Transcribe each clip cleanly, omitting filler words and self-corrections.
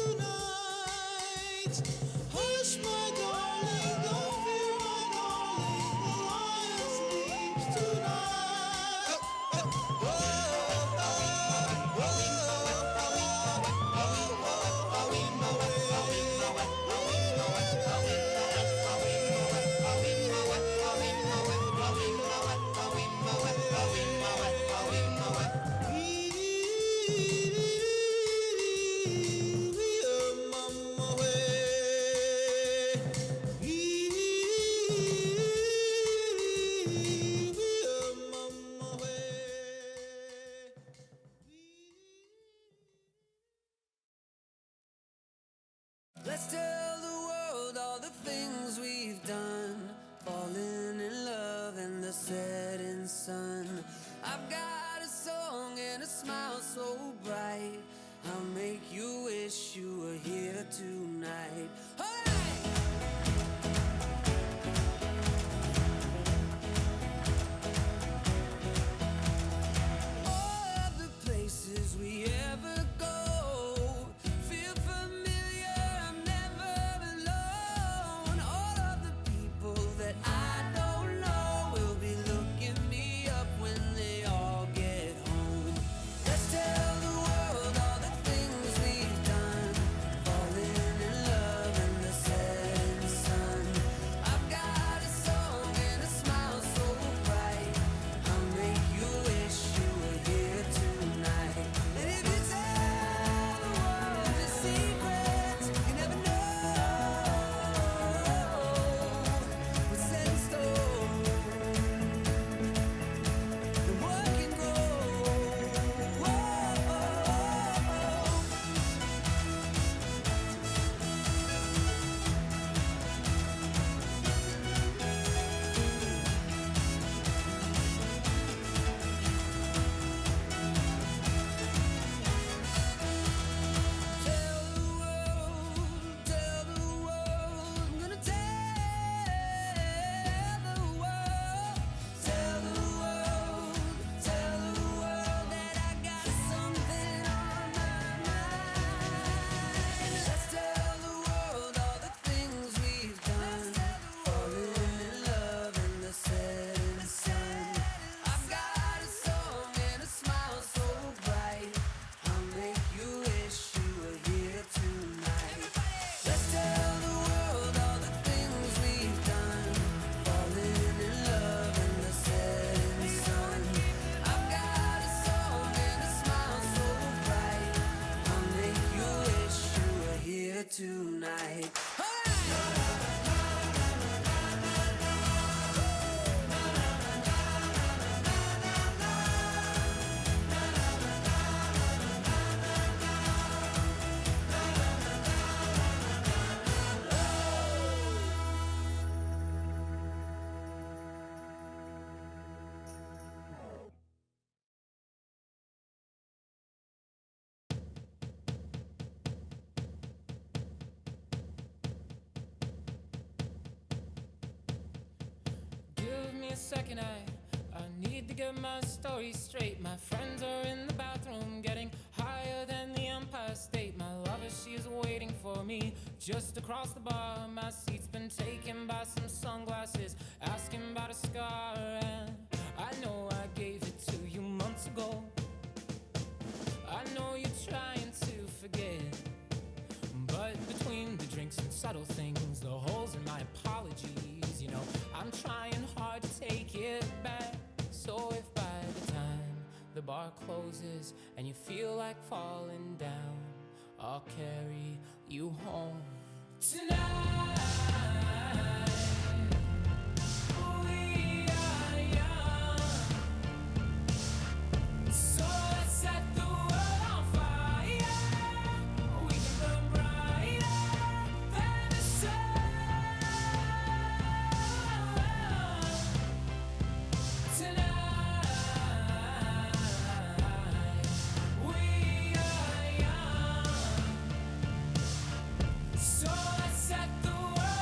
tonight. Hush, my darling, don't fear, my darling. The lion sleeps tonight. Let's tell the world all the things we've done, falling in love in the setting sun. I've got a song and a smile so bright, I'll make you wish you were here tonight. Alright! All of the places we ever go feel familiar, I'm never alone. All of the people that I don't know will be looking me up when they all get home. Let's tell the world all the things we've done, falling in love in the setting sun. I've got a song and a smile so bright, I'll make you wish you were here tonight. And if you tell the world the secrets, you never know what's set in stone and what can grow. Whoa. Tell the world, I'm gonna tell the world, tell the world that I got something on my mind. Let's tell the world all the things we've done, falling in love in the setting sun. I've got a song and a smile so bright, I'll make you wish you were here tonight. Let's tell the world all the things we've done, falling in love in the setting sun. I've got a song and a smile so bright, I'll make you wish you were here tonight. Give me a second, I need to get my story straight. My friends are in the bathroom, getting higher than the Empire State. My lover, she is waiting for me just across the bar. My seat's been taken by some sunglasses, asking about a scar. And I know I gave it to you months ago. I know you're trying to forget, but between the drinks and subtle things, the holes in my apologies, you know, I'm trying hard to take it back. So if by the time the bar closes and you feel like falling down, I'll carry you home tonight. We are young, so let's set the world on fire. We can burn brighter than the sun tonight. We are young, so let's set the world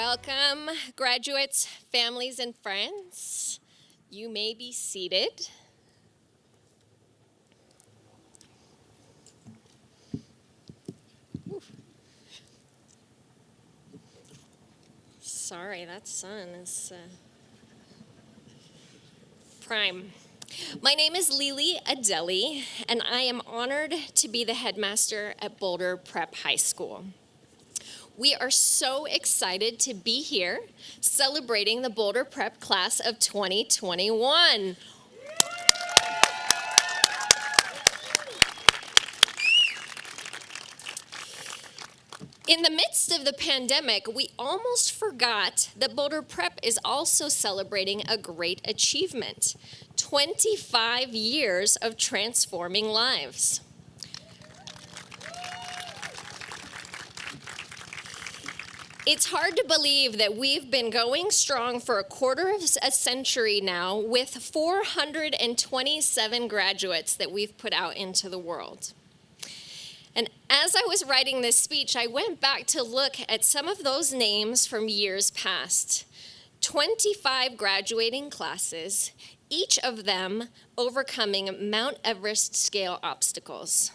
Welcome, graduates, families, and friends. You may be seated. Sorry, that sun is prime. My name is Lily Adeli, and I am honored to be the headmaster at Boulder Prep High School. We are so excited to be here celebrating the Boulder Prep class of 2021. In the midst of the pandemic, we almost forgot that Boulder Prep is also celebrating a great achievement, 25 years of transforming lives. It's hard to believe that we've been going strong for a quarter of a century now with 427 graduates that we've put out into the world. And as I was writing this speech, I went back to look at some of those names from years past. 25 graduating classes, each of them overcoming Mount Everest scale obstacles.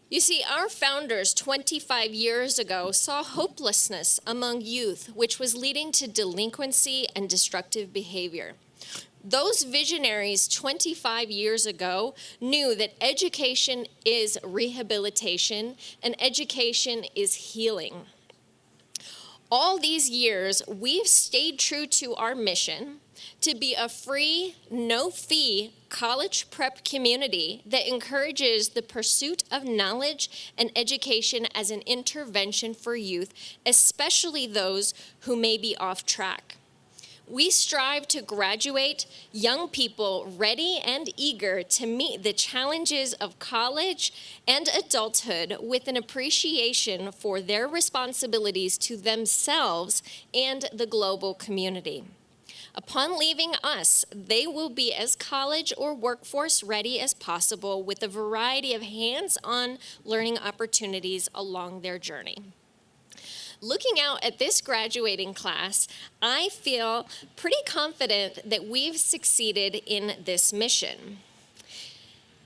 You see, our founders 25 years ago saw hopelessness among youth, which was leading to delinquency and destructive behavior. Those visionaries 25 years ago knew that education is rehabilitation and education is healing. All these years, we've stayed true to our mission to be a free, no-fee college prep community that encourages the pursuit of knowledge and education as an intervention for youth, especially those who may be off track. We strive to graduate young people ready and eager to meet the challenges of college and adulthood with an appreciation for their responsibilities to themselves and the global community. Upon leaving us, they will be as college or workforce ready as possible with a variety of hands-on learning opportunities along their journey. Looking out at this graduating class, I feel pretty confident that we've succeeded in this mission.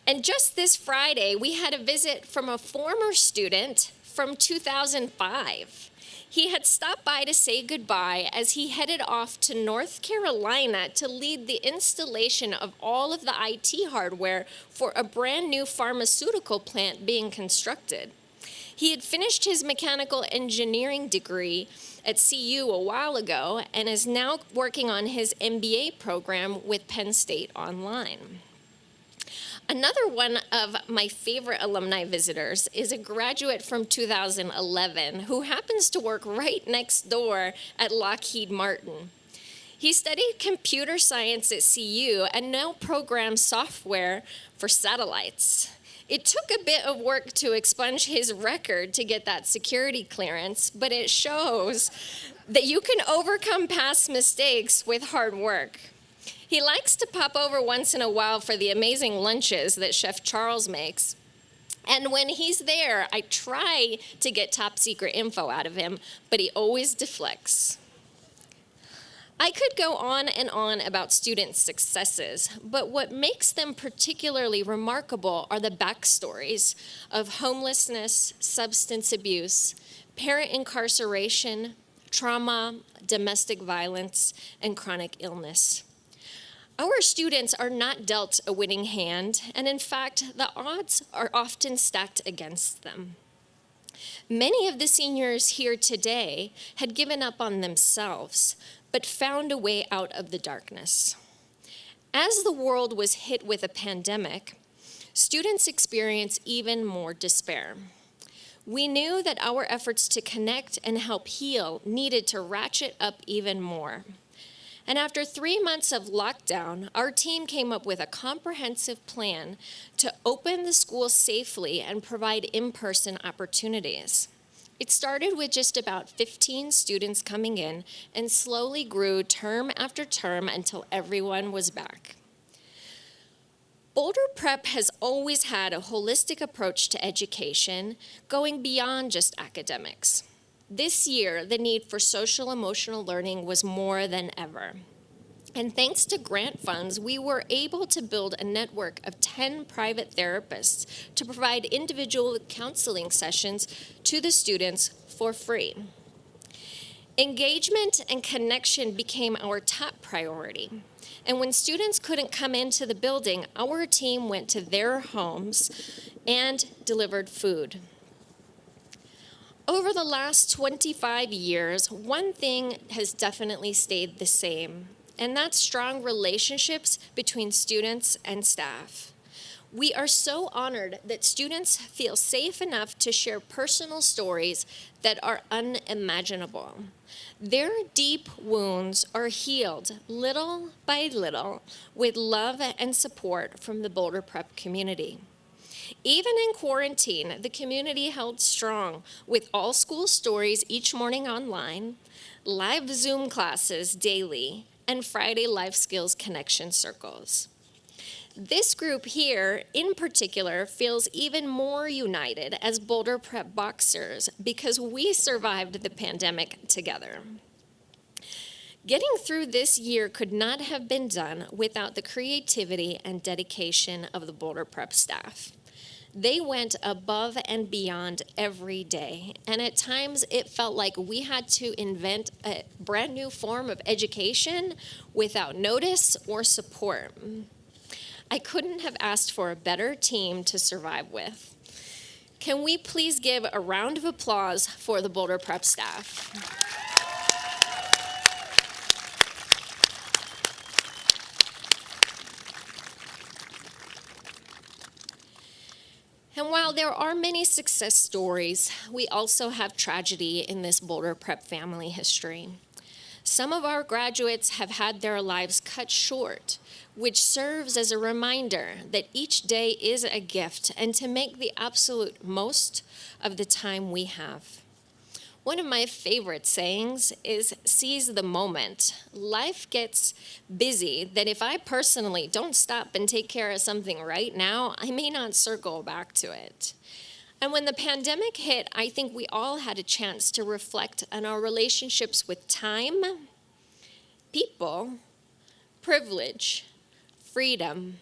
And just this Friday, we had a visit from a former student from 2005. He had stopped by to say goodbye as he headed off to North Carolina to lead the installation of all of the IT hardware for a brand new pharmaceutical plant being constructed. He had finished his mechanical engineering degree at CU a while ago and is now working on his MBA program with Penn State Online. Another one of my favorite alumni visitors is a graduate from 2011 who happens to work right next door at Lockheed Martin. He studied computer science at CU and now programs software for satellites. It took a bit of work to expunge his record to get that security clearance, but it shows that you can overcome past mistakes with hard work. He likes to pop over once in a while for the amazing lunches that Chef Charles makes. And when he's there, I try to get top secret info out of him, but he always deflects. I could go on and on about student successes, but what makes them particularly remarkable are the backstories of homelessness, substance abuse, parent incarceration, trauma, domestic violence, and chronic illness. Our students are not dealt a winning hand, and in fact, the odds are often stacked against them. Many of the seniors here today had given up on themselves, but found a way out of the darkness. As the world was hit with a pandemic, students experienced even more despair. We knew that our efforts to connect and help heal needed to ratchet up even more. And after 3 months of lockdown, our team came up with a comprehensive plan to open the school safely and provide in-person opportunities. It started with just about 15 students coming in and slowly grew term after term until everyone was back. Boulder Prep has always had a holistic approach to education, going beyond just academics. This year, the need for social emotional learning was more than ever. And thanks to grant funds, we were able to build a network of 10 private therapists to provide individual counseling sessions to the students for free. Engagement and connection became our top priority. And when students couldn't come into the building, our team went to their homes and delivered food. Over the last 25 years, one thing has definitely stayed the same, and that's strong relationships between students and staff. We are so honored that students feel safe enough to share personal stories that are unimaginable. Their deep wounds are healed little by little with love and support from the Boulder Prep community. Even in quarantine, the community held strong with all school stories each morning online, live Zoom classes daily, and Friday life skills connection circles. This group here, in particular, feels even more united as Boulder Prep boxers because we survived the pandemic together. Getting through this year could not have been done without the creativity and dedication of the Boulder Prep staff. They went above and beyond every day, and at times it felt like we had to invent a brand new form of education without notice or support. I couldn't have asked for a better team to survive with. Can we please give a round of applause for the Boulder Prep staff? And while there are many success stories, we also have tragedy in this Boulder Prep family history. Some of our graduates have had their lives cut short, which serves as a reminder that each day is a gift and to make the absolute most of the time we have. One of my favorite sayings is seize the moment. Life gets busy that if I personally don't stop and take care of something right now, I may not circle back to it. And when the pandemic hit, I think we all had a chance to reflect on our relationships with time, people, privilege, freedom,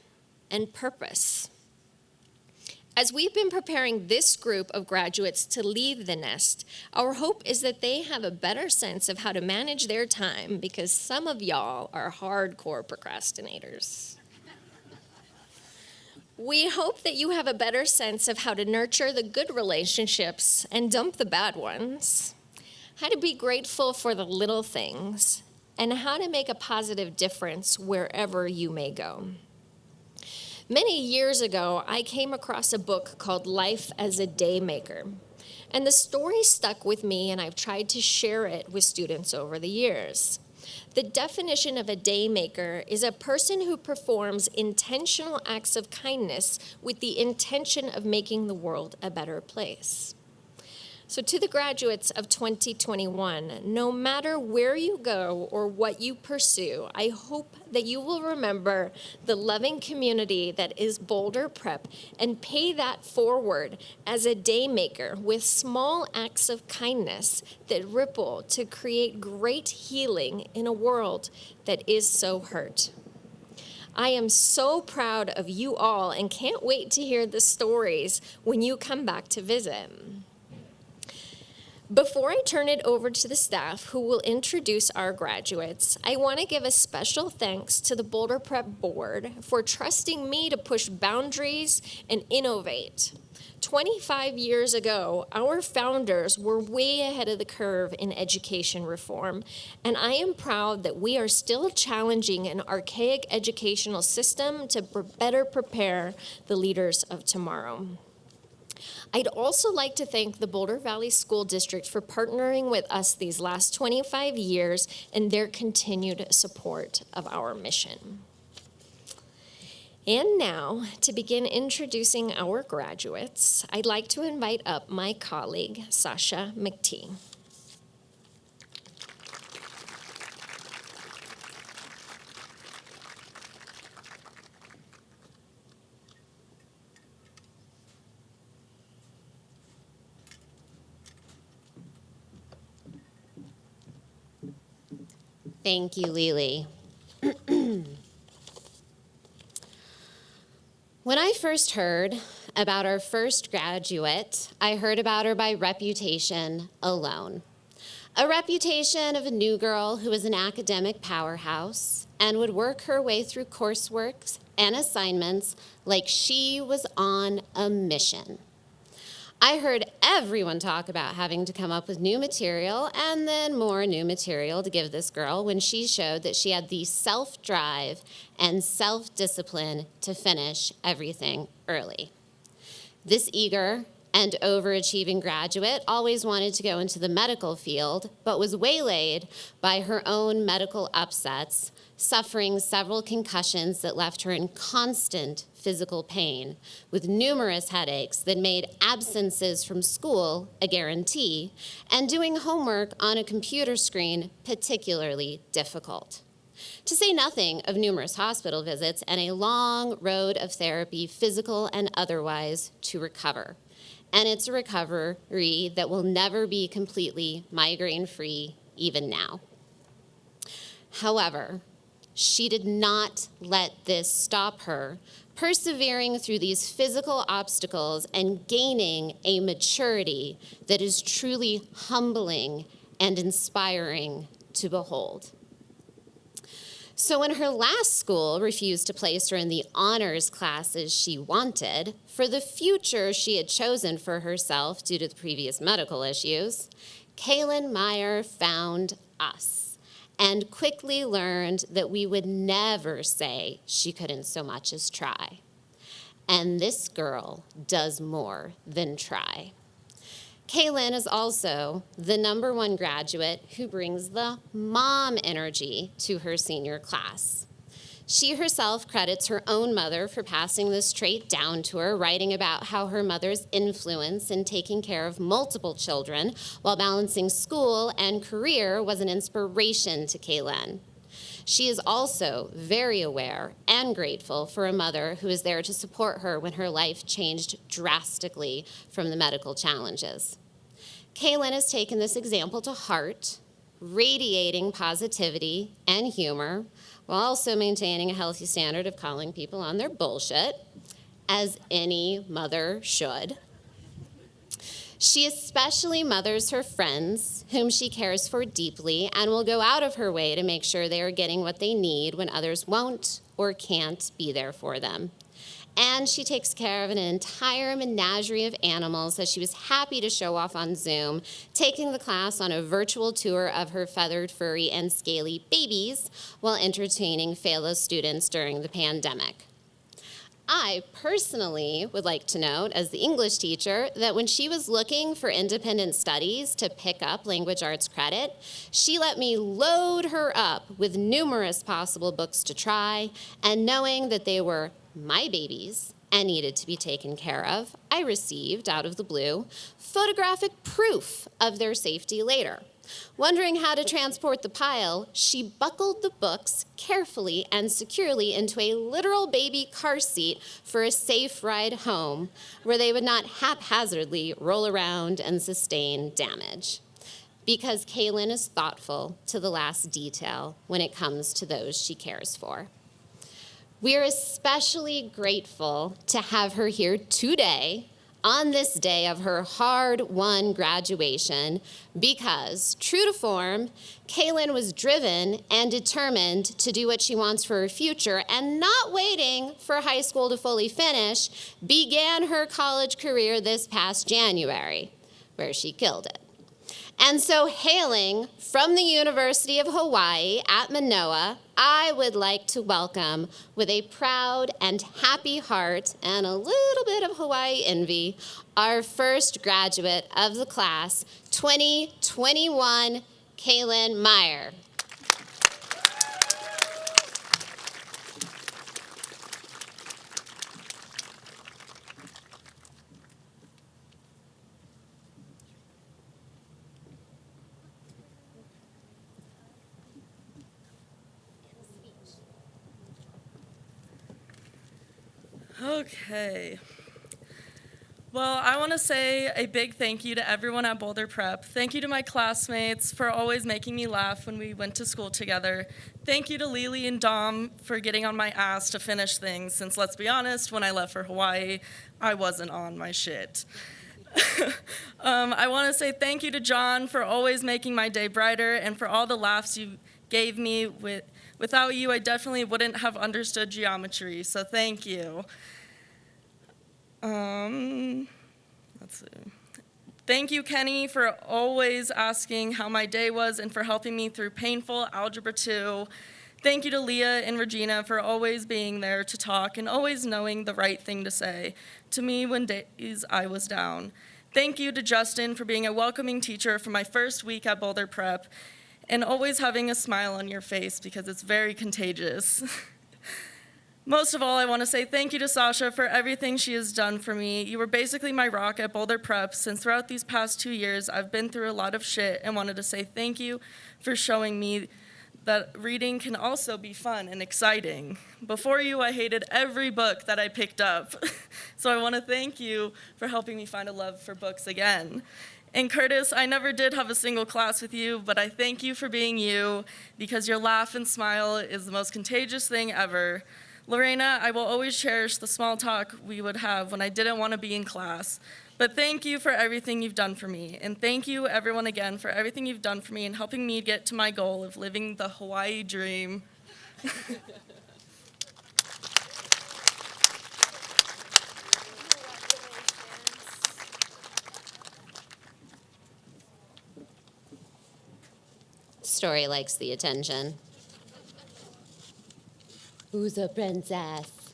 and purpose. As we've been preparing this group of graduates to leave the nest, our hope is that they have a better sense of how to manage their time because some of y'all are hardcore procrastinators. We hope that you have a better sense of how to nurture the good relationships and dump the bad ones, how to be grateful for the little things, and how to make a positive difference wherever you may go. Many years ago, I came across a book called Life as a Daymaker, and the story stuck with me, and I've tried to share it with students over the years. The definition of a daymaker is a person who performs intentional acts of kindness with the intention of making the world a better place. So to the graduates of 2021, no matter where you go or what you pursue, I hope that you will remember the loving community that is Boulder Prep and pay that forward as a daymaker with small acts of kindness that ripple to create great healing in a world that is so hurt. I am so proud of you all and can't wait to hear the stories when you come back to visit. Before I turn it over to the staff who will introduce our graduates, I want to give a special thanks to the Boulder Prep Board for trusting me to push boundaries and innovate. 25 years ago, our founders were way ahead of the curve in education reform, and I am proud that we are still challenging an archaic educational system to better prepare the leaders of tomorrow. I'd also like to thank the Boulder Valley School District for partnering with us these last 25 years and their continued support of our mission. And now, to begin introducing our graduates, I'd like to invite up my colleague, Sasha McTee. Thank you, Lily. When I first heard about our first graduate, I heard about her by reputation alone. A reputation of a new girl who was an academic powerhouse and would work her way through coursework and assignments like she was on a mission. I heard everyone talk about having to come up with new material and then more new material to give this girl when she showed that she had the self-drive and self-discipline to finish everything early. This eager and overachieving graduate always wanted to go into the medical field, but was waylaid by her own medical upsets, suffering several concussions that left her in constant physical pain, with numerous headaches that made absences from school a guarantee, and doing homework on a computer screen particularly difficult. To say nothing of numerous hospital visits and a long road of therapy, physical and otherwise, to recover. And it's a recovery that will never be completely migraine-free even now. However, she did not let this stop her, persevering through these physical obstacles and gaining a maturity that is truly humbling and inspiring to behold. So when her last school refused to place her in the honors classes she wanted, for the future she had chosen for herself due to the previous medical issues, Kaylin Meyer found us and quickly learned that we would never say she couldn't so much as try. And this girl does more than try. Kaylin is also the #1 graduate who brings the mom energy to her senior class. She herself credits her own mother for passing this trait down to her, writing about how her mother's influence in taking care of multiple children while balancing school and career was an inspiration to Kaylin. She is also very aware and grateful for a mother who is there to support her when her life changed drastically from the medical challenges. Kaylin has taken this example to heart, radiating positivity and humor, while also maintaining a healthy standard of calling people on their bullshit, as any mother should. She especially mothers her friends, whom she cares for deeply, and will go out of her way to make sure they are getting what they need when others won't or can't be there for them. And she takes care of an entire menagerie of animals that she was happy to show off on Zoom, taking the class on a virtual tour of her feathered, furry, and scaly babies while entertaining fellow students during the pandemic. I personally would like to note, as the English teacher, that when she was looking for independent studies to pick up language arts credit, she let me load her up with numerous possible books to try, and knowing that they were my babies and needed to be taken care of, I received, out of the blue, photographic proof of their safety later. Wondering how to transport the pile, she buckled the books carefully and securely into a literal baby car seat for a safe ride home, where they would not haphazardly roll around and sustain damage. Because Kaylin is thoughtful to the last detail when it comes to those she cares for. We are especially grateful to have her here today, on this day of her hard-won graduation, because, true to form, Kaylin was driven and determined to do what she wants for her future, and not waiting for high school to fully finish, began her college career this past January, where she killed it. And so, hailing from the University of Hawaii at Manoa, I would like to welcome, with a proud and happy heart and a little bit of Hawaii envy, our first graduate of the class, 2021, Kaylin Meyer. Okay. Well, I want to say a big thank you to everyone at Boulder Prep. Thank you to my classmates for always making me laugh when we went to school together. Thank you to Lily and Dom for getting on my ass to finish things, since let's be honest, when I left for Hawaii, I wasn't on my shit. I want to say thank you to John for always making my day brighter and for all the laughs you gave me. Without you, I definitely wouldn't have understood geometry, so thank you. Let's see. Thank you, Kenny, for always asking how my day was and for helping me through painful Algebra 2. Thank you to Leah and Regina for always being there to talk and always knowing the right thing to say to me when days I was down. Thank you to Justin for being a welcoming teacher for my first week at Boulder Prep and always having a smile on your face because it's very contagious. Most of all, I want to say thank you to Sasha for everything she has done for me. You were basically my rock at Boulder Prep since throughout these past 2 years, I've been through a lot of shit and wanted to say thank you for showing me that reading can also be fun and exciting. Before you, I hated every book that I picked up. So I want to thank you for helping me find a love for books again. And Curtis, I never did have a single class with you, but I thank you for being you because your laugh and smile is the most contagious thing ever. Lorena, I will always cherish the small talk we would have when I didn't want to be in class. But thank you for everything you've done for me. And thank you, everyone, again, for everything you've done for me and helping me get to my goal of living the Hawaii dream. Story likes the attention. Who's a princess?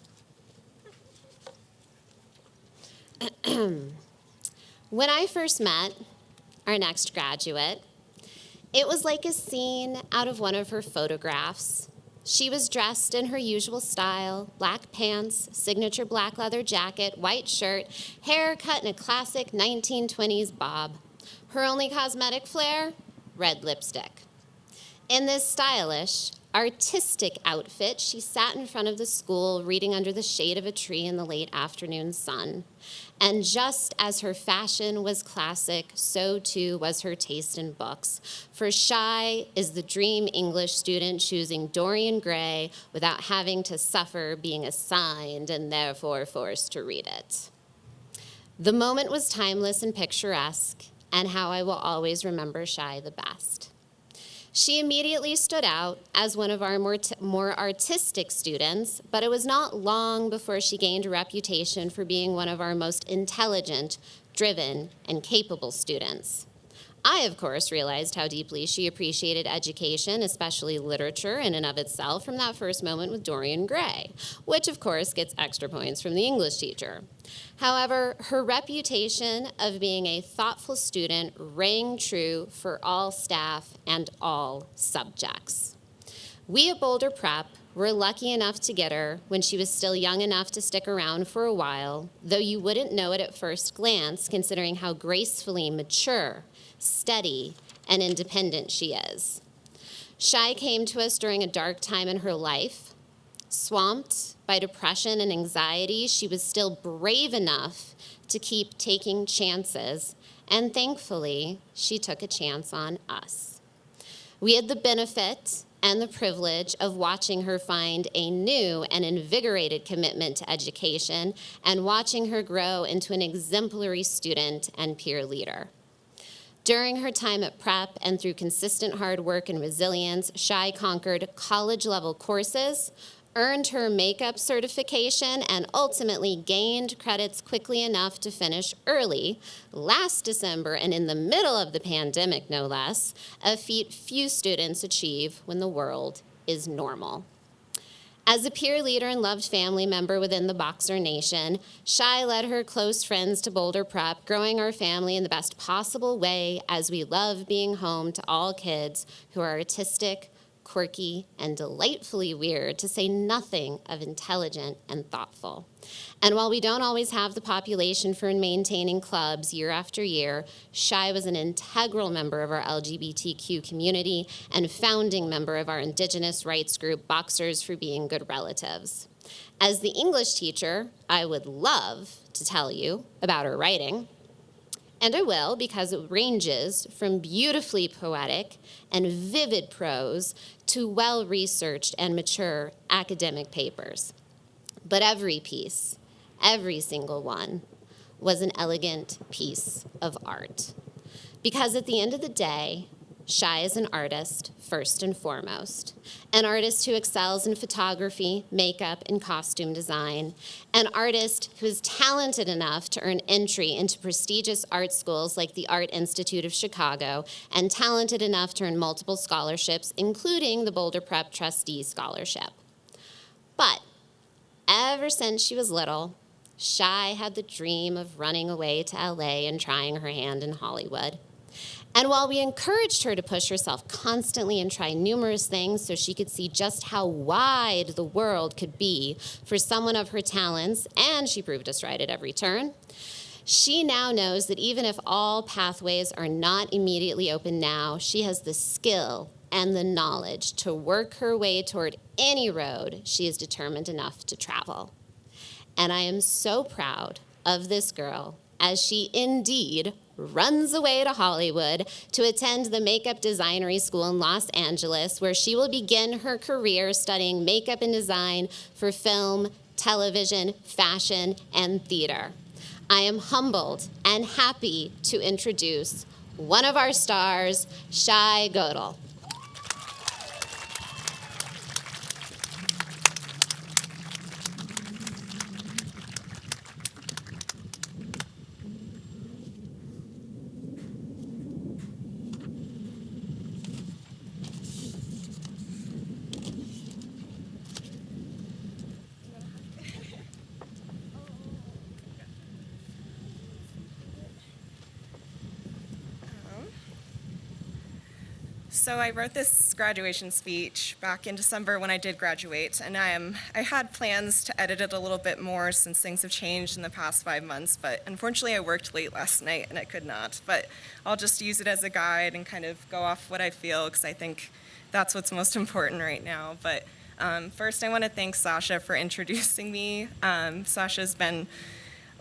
When I first met our next graduate, it was like a scene out of one of her photographs. She was dressed in her usual style, black pants, signature black leather jacket, white shirt, hair cut in a classic 1920s bob. Her only cosmetic flair? Red lipstick. In this stylish, artistic outfit, she sat in front of the school reading under the shade of a tree in the late afternoon sun. And just as her fashion was classic, so too was her taste in books. For Shy is the dream English student choosing Dorian Gray without having to suffer being assigned and therefore forced to read it. The moment was timeless and picturesque, and how I will always remember Shy the best. She immediately stood out as one of our more artistic students, but it was not long before she gained a reputation for being one of our most intelligent, driven, and capable students. I, of course, realized how deeply she appreciated education, especially literature in and of itself, from that first moment with Dorian Gray, which, of course, gets extra points from the English teacher. However, her reputation of being a thoughtful student rang true for all staff and all subjects. We at Boulder Prep were lucky enough to get her when she was still young enough to stick around for a while, though you wouldn't know it at first glance, considering how gracefully mature, steady, and independent she is. Shy came to us during a dark time in her life. Swamped by depression and anxiety, she was still brave enough to keep taking chances, and thankfully, she took a chance on us. We had the benefit and the privilege of watching her find a new and invigorated commitment to education and watching her grow into an exemplary student and peer leader. During her time at Prep and through consistent hard work and resilience, Shy conquered college-level courses, earned her makeup certification, and ultimately gained credits quickly enough to finish early last December and in the middle of the pandemic, no less, a feat few students achieve when the world is normal. As a peer leader and loved family member within the Boxer Nation, Shy led her close friends to Boulder Prep, growing our family in the best possible way as we love being home to all kids who are artistic, quirky, and delightfully weird, to say nothing of intelligent and thoughtful. And while we don't always have the population for maintaining clubs year after year, Shy was an integral member of our LGBTQ community and founding member of our Indigenous rights group, Boxers for Being Good Relatives. As the English teacher, I would love to tell you about her writing, and I will because it ranges from beautifully poetic and vivid prose to well-researched and mature academic papers. But every piece, every single one, was an elegant piece of art. Because at the end of the day, Shai is an artist, first and foremost, an artist who excels in photography, makeup, and costume design, an artist who is talented enough to earn entry into prestigious art schools like the Art Institute of Chicago, and talented enough to earn multiple scholarships, including the Boulder Prep Trustee Scholarship. But ever since she was little, Shai had the dream of running away to LA and trying her hand in Hollywood. And while we encouraged her to push herself constantly and try numerous things so she could see just how wide the world could be for someone of her talents, and she proved us right at every turn, she now knows that even if all pathways are not immediately open now, she has the skill and the knowledge to work her way toward any road she is determined enough to travel. And I am so proud of this girl as she indeed runs away to Hollywood to attend the makeup designery school in Los Angeles, where she will begin her career studying makeup and design for film, television, fashion, and theater. I am humbled and happy to introduce one of our stars, Shai Godel. So I wrote this graduation speech back in December when I did graduate, and I had plans to edit it a little bit more since things have changed in the past 5 months, but unfortunately I worked late last night and I could not. But I'll just use it as a guide and kind of go off what I feel, because I think that's what's most important right now. But first I want to thank Sasha for introducing me. Sasha's been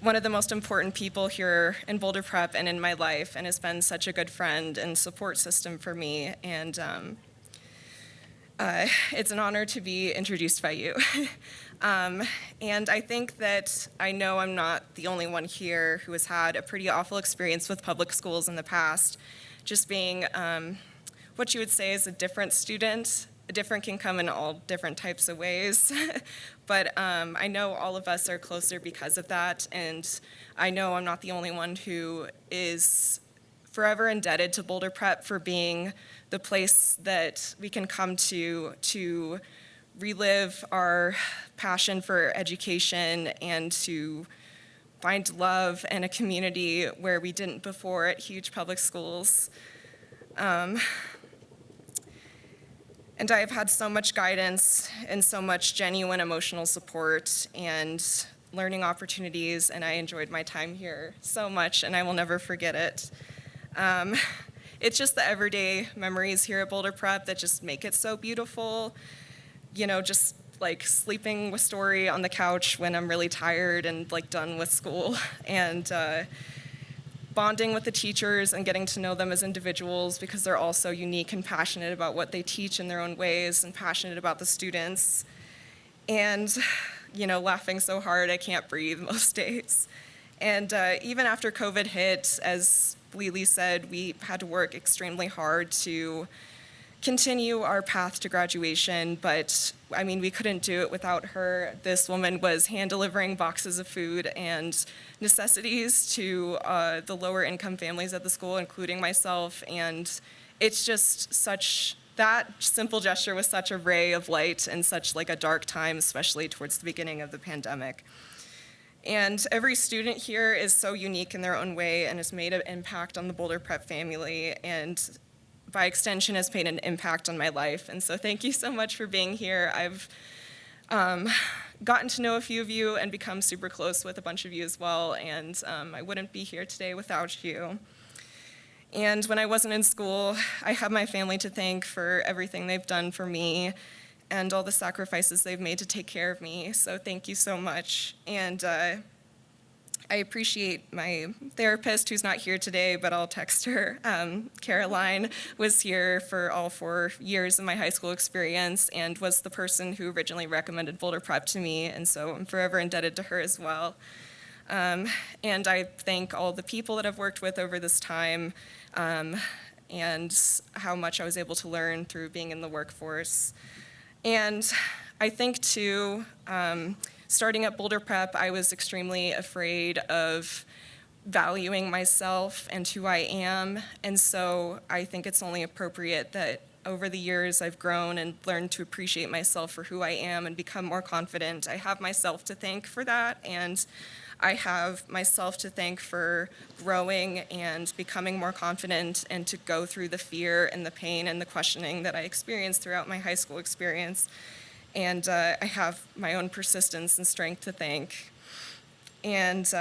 one of the most important people here in Boulder Prep and in my life, and has been such a good friend and support system for me. And it's an honor to be introduced by you. And I think that I know I'm not the only one here who has had a pretty awful experience with public schools in the past, just being what you would say is a different student. Different can come in all different types of ways. But I know all of us are closer because of that, and I know I'm not the only one who is forever indebted to Boulder Prep for being the place that we can come to relive our passion for education and to find love and a community where we didn't before at huge public schools. And I have had so much guidance and so much genuine emotional support and learning opportunities, and I enjoyed my time here so much, and I will never forget it. It's just the everyday memories here at Boulder Prep that just make it so beautiful. You know, just like sleeping with Story on the couch when I'm really tired and like done with school, and bonding with the teachers and getting to know them as individuals, because they're all so unique and passionate about what they teach in their own ways and passionate about the students. And, you know, laughing so hard I can't breathe most days. And even after COVID hit, as Lily said, we had to work extremely hard to continue our path to graduation, but I mean, we couldn't do it without her. This woman was hand delivering boxes of food and necessities to the lower income families at the school, including myself, and it's just such, that simple gesture was such a ray of light in such like a dark time, especially towards the beginning of the pandemic. And every student here is so unique in their own way and has made an impact on the Boulder Prep family, and by extension has made an impact on my life. And so thank you so much for being here. I've gotten to know a few of you and become super close with a bunch of you as well, and I wouldn't be here today without you. And when I wasn't in school, I have my family to thank for everything they've done for me. and all the sacrifices they've made to take care of me. So thank you so much. And I appreciate my therapist, who's not here today, but I'll text her. Caroline was here for all 4 years of my high school experience and was the person who originally recommended Boulder Prep to me, and so I'm forever indebted to her as well. And I thank all the people that I've worked with over this time, and how much I was able to learn through being in the workforce. And I think, too, starting at Boulder Prep, I was extremely afraid of valuing myself and who I am, and so I think it's only appropriate that over the years I've grown and learned to appreciate myself for who I am and become more confident. I have myself to thank for that, and I have myself to thank for growing and becoming more confident and to go through the fear and the pain and the questioning that I experienced throughout my high school experience. And I have my own persistence and strength to thank. And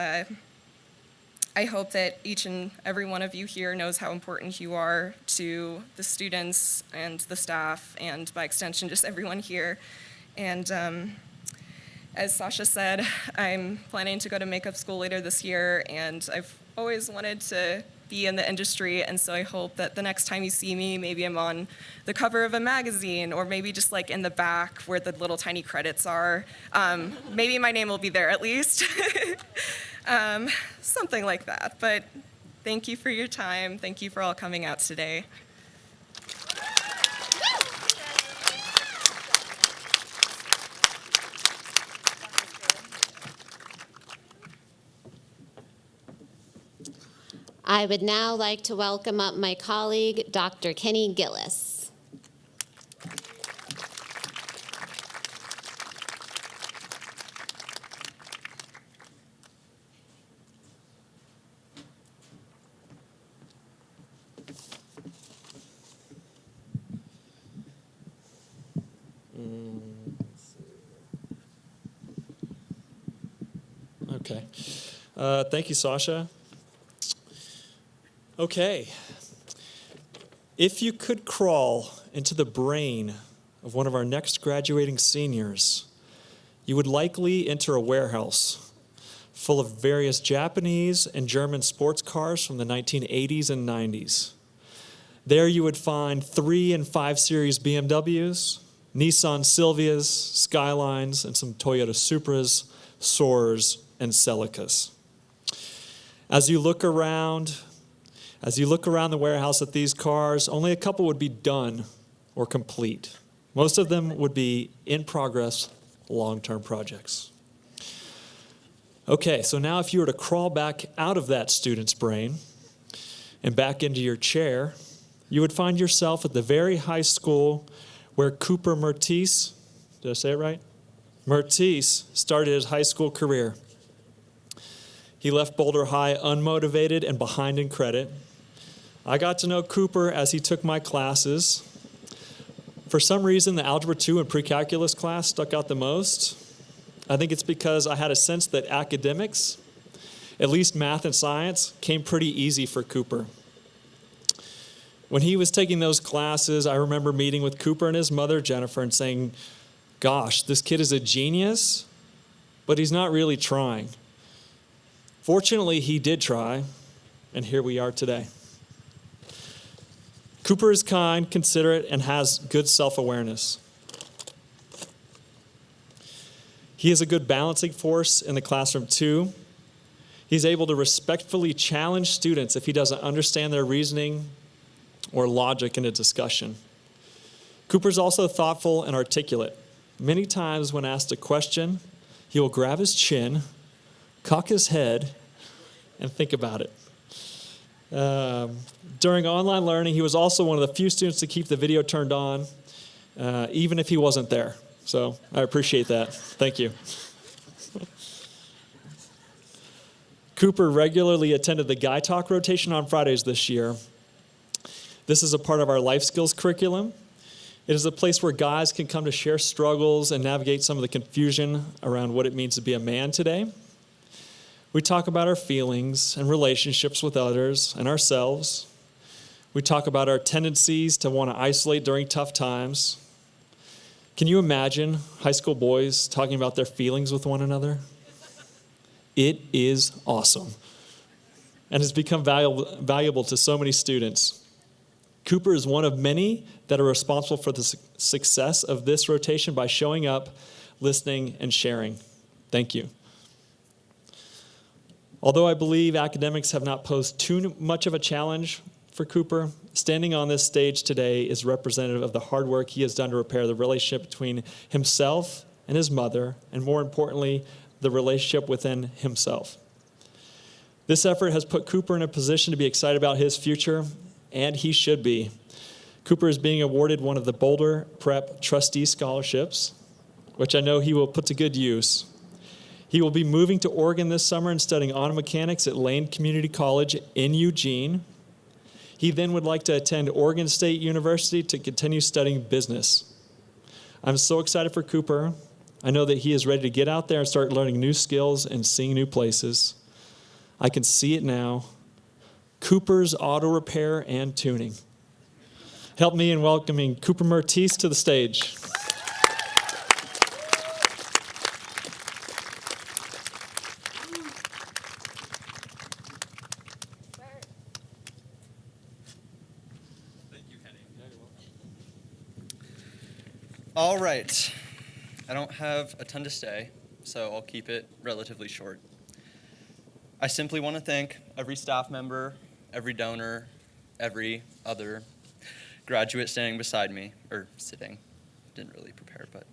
I hope that each and every one of you here knows how important you are to the students and the staff, and by extension, just everyone here. And as Sasha said, I'm planning to go to makeup school later this year, and I've always wanted to be in the industry, and so I hope that the next time you see me, maybe I'm on the cover of a magazine, or maybe just like in the back where the little tiny credits are. Maybe my name will be there at least. Something like that. But thank you for your time. Thank you for all coming out today. I would now like to welcome up my colleague, Dr. Kenny Gillis. Okay. Thank you, Sasha. Okay. If you could crawl into the brain of one of our next graduating seniors, you would likely enter a warehouse full of various Japanese and German sports cars from the 1980s and 90s. There you would find 3 and 5 Series BMWs, Nissan Silvias, Skylines, and some Toyota Supras, Soarers, and Celicas. As you look around the warehouse at these cars, only a couple would be done or complete. Most of them would be in progress, long-term projects. Okay, so now if you were to crawl back out of that student's brain and back into your chair, you would find yourself at the very high school where Cooper Mertis, did I say it right? Mertis started his high school career. He left Boulder High unmotivated and behind in credit. I got to know Cooper as he took my classes. For some reason, the Algebra 2 and Pre-Calculus class stuck out the most. I think it's because I had a sense that academics, at least math and science, came pretty easy for Cooper. When he was taking those classes, I remember meeting with Cooper and his mother, Jennifer, and saying, gosh, this kid is a genius, but he's not really trying. Fortunately, he did try, and here we are today. Cooper is kind, considerate, and has good self-awareness. He is a good balancing force in the classroom, too. He's able to respectfully challenge students if he doesn't understand their reasoning or logic in a discussion. Cooper's also thoughtful and articulate. Many times when asked a question, he will grab his chin, cock his head, and think about it. During online learning, he was also one of the few students to keep the video turned on, even if he wasn't there. So I appreciate that. Thank you. Cooper regularly attended the Guy Talk rotation on Fridays this year. This is a part of our life skills curriculum. It is a place where guys can come to share struggles and navigate some of the confusion around what it means to be a man today. We talk about our feelings and relationships with others and ourselves. We talk about our tendencies to want to isolate during tough times. Can you imagine high school boys talking about their feelings with one another? It is awesome and has become valuable to so many students. Cooper is one of many that are responsible for the success of this rotation by showing up, listening, and sharing. Thank you. Although I believe academics have not posed too much of a challenge for Cooper, standing on this stage today is representative of the hard work he has done to repair the relationship between himself and his mother, and more importantly, the relationship within himself. This effort has put Cooper in a position to be excited about his future, and he should be. Cooper is being awarded one of the Boulder Prep Trustee Scholarships, which I know he will put to good use. He will be moving to Oregon this summer and studying auto mechanics at Lane Community College in Eugene. He then would like to attend Oregon State University to continue studying business. I'm so excited for Cooper. I know that he is ready to get out there and start learning new skills and seeing new places. I can see it now. Cooper's Auto Repair and Tuning. Help me in welcoming Cooper Mertis to the stage. All right. I don't have a ton to say, so I'll keep it relatively short. I simply want to thank every staff member, every donor, every other graduate standing beside me, or sitting. Didn't really prepare, but.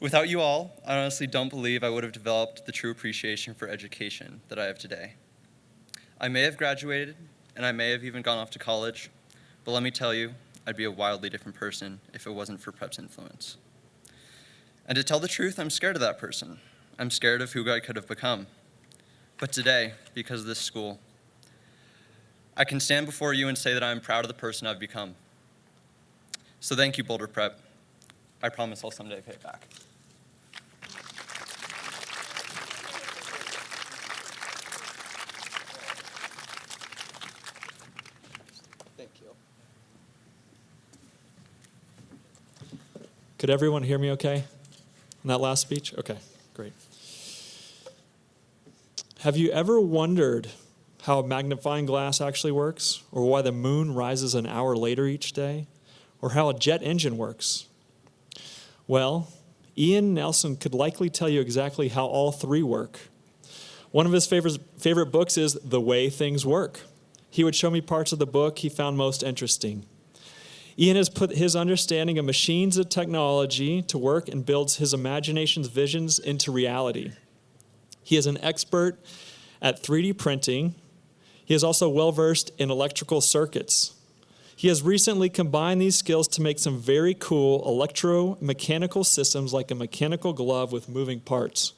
Without you all, I honestly don't believe I would have developed the true appreciation for education that I have today. I may have graduated, and I may have even gone off to college, but let me tell you, I'd be a wildly different person if it wasn't for Prep's influence. And to tell the truth, I'm scared of that person. I'm scared of who I could have become. But today, because of this school, I can stand before you and say that I'm proud of the person I've become. So thank you, Boulder Prep. I promise I'll someday pay it back. Thank you. Could everyone hear me okay in that last speech? Okay, great. Have you ever wondered how a magnifying glass actually works, or why the moon rises an hour later each day, or how a jet engine works? Well, Ian Nelson could likely tell you exactly how all three work. One of his favorite books is The Way Things Work. He would show me parts of the book he found most interesting. Ian has put his understanding of machines and technology to work and builds his imagination's visions into reality. He is an expert at 3D printing. He is also well-versed in electrical circuits. He has recently combined these skills to make some very cool electromechanical systems like a mechanical glove with moving parts.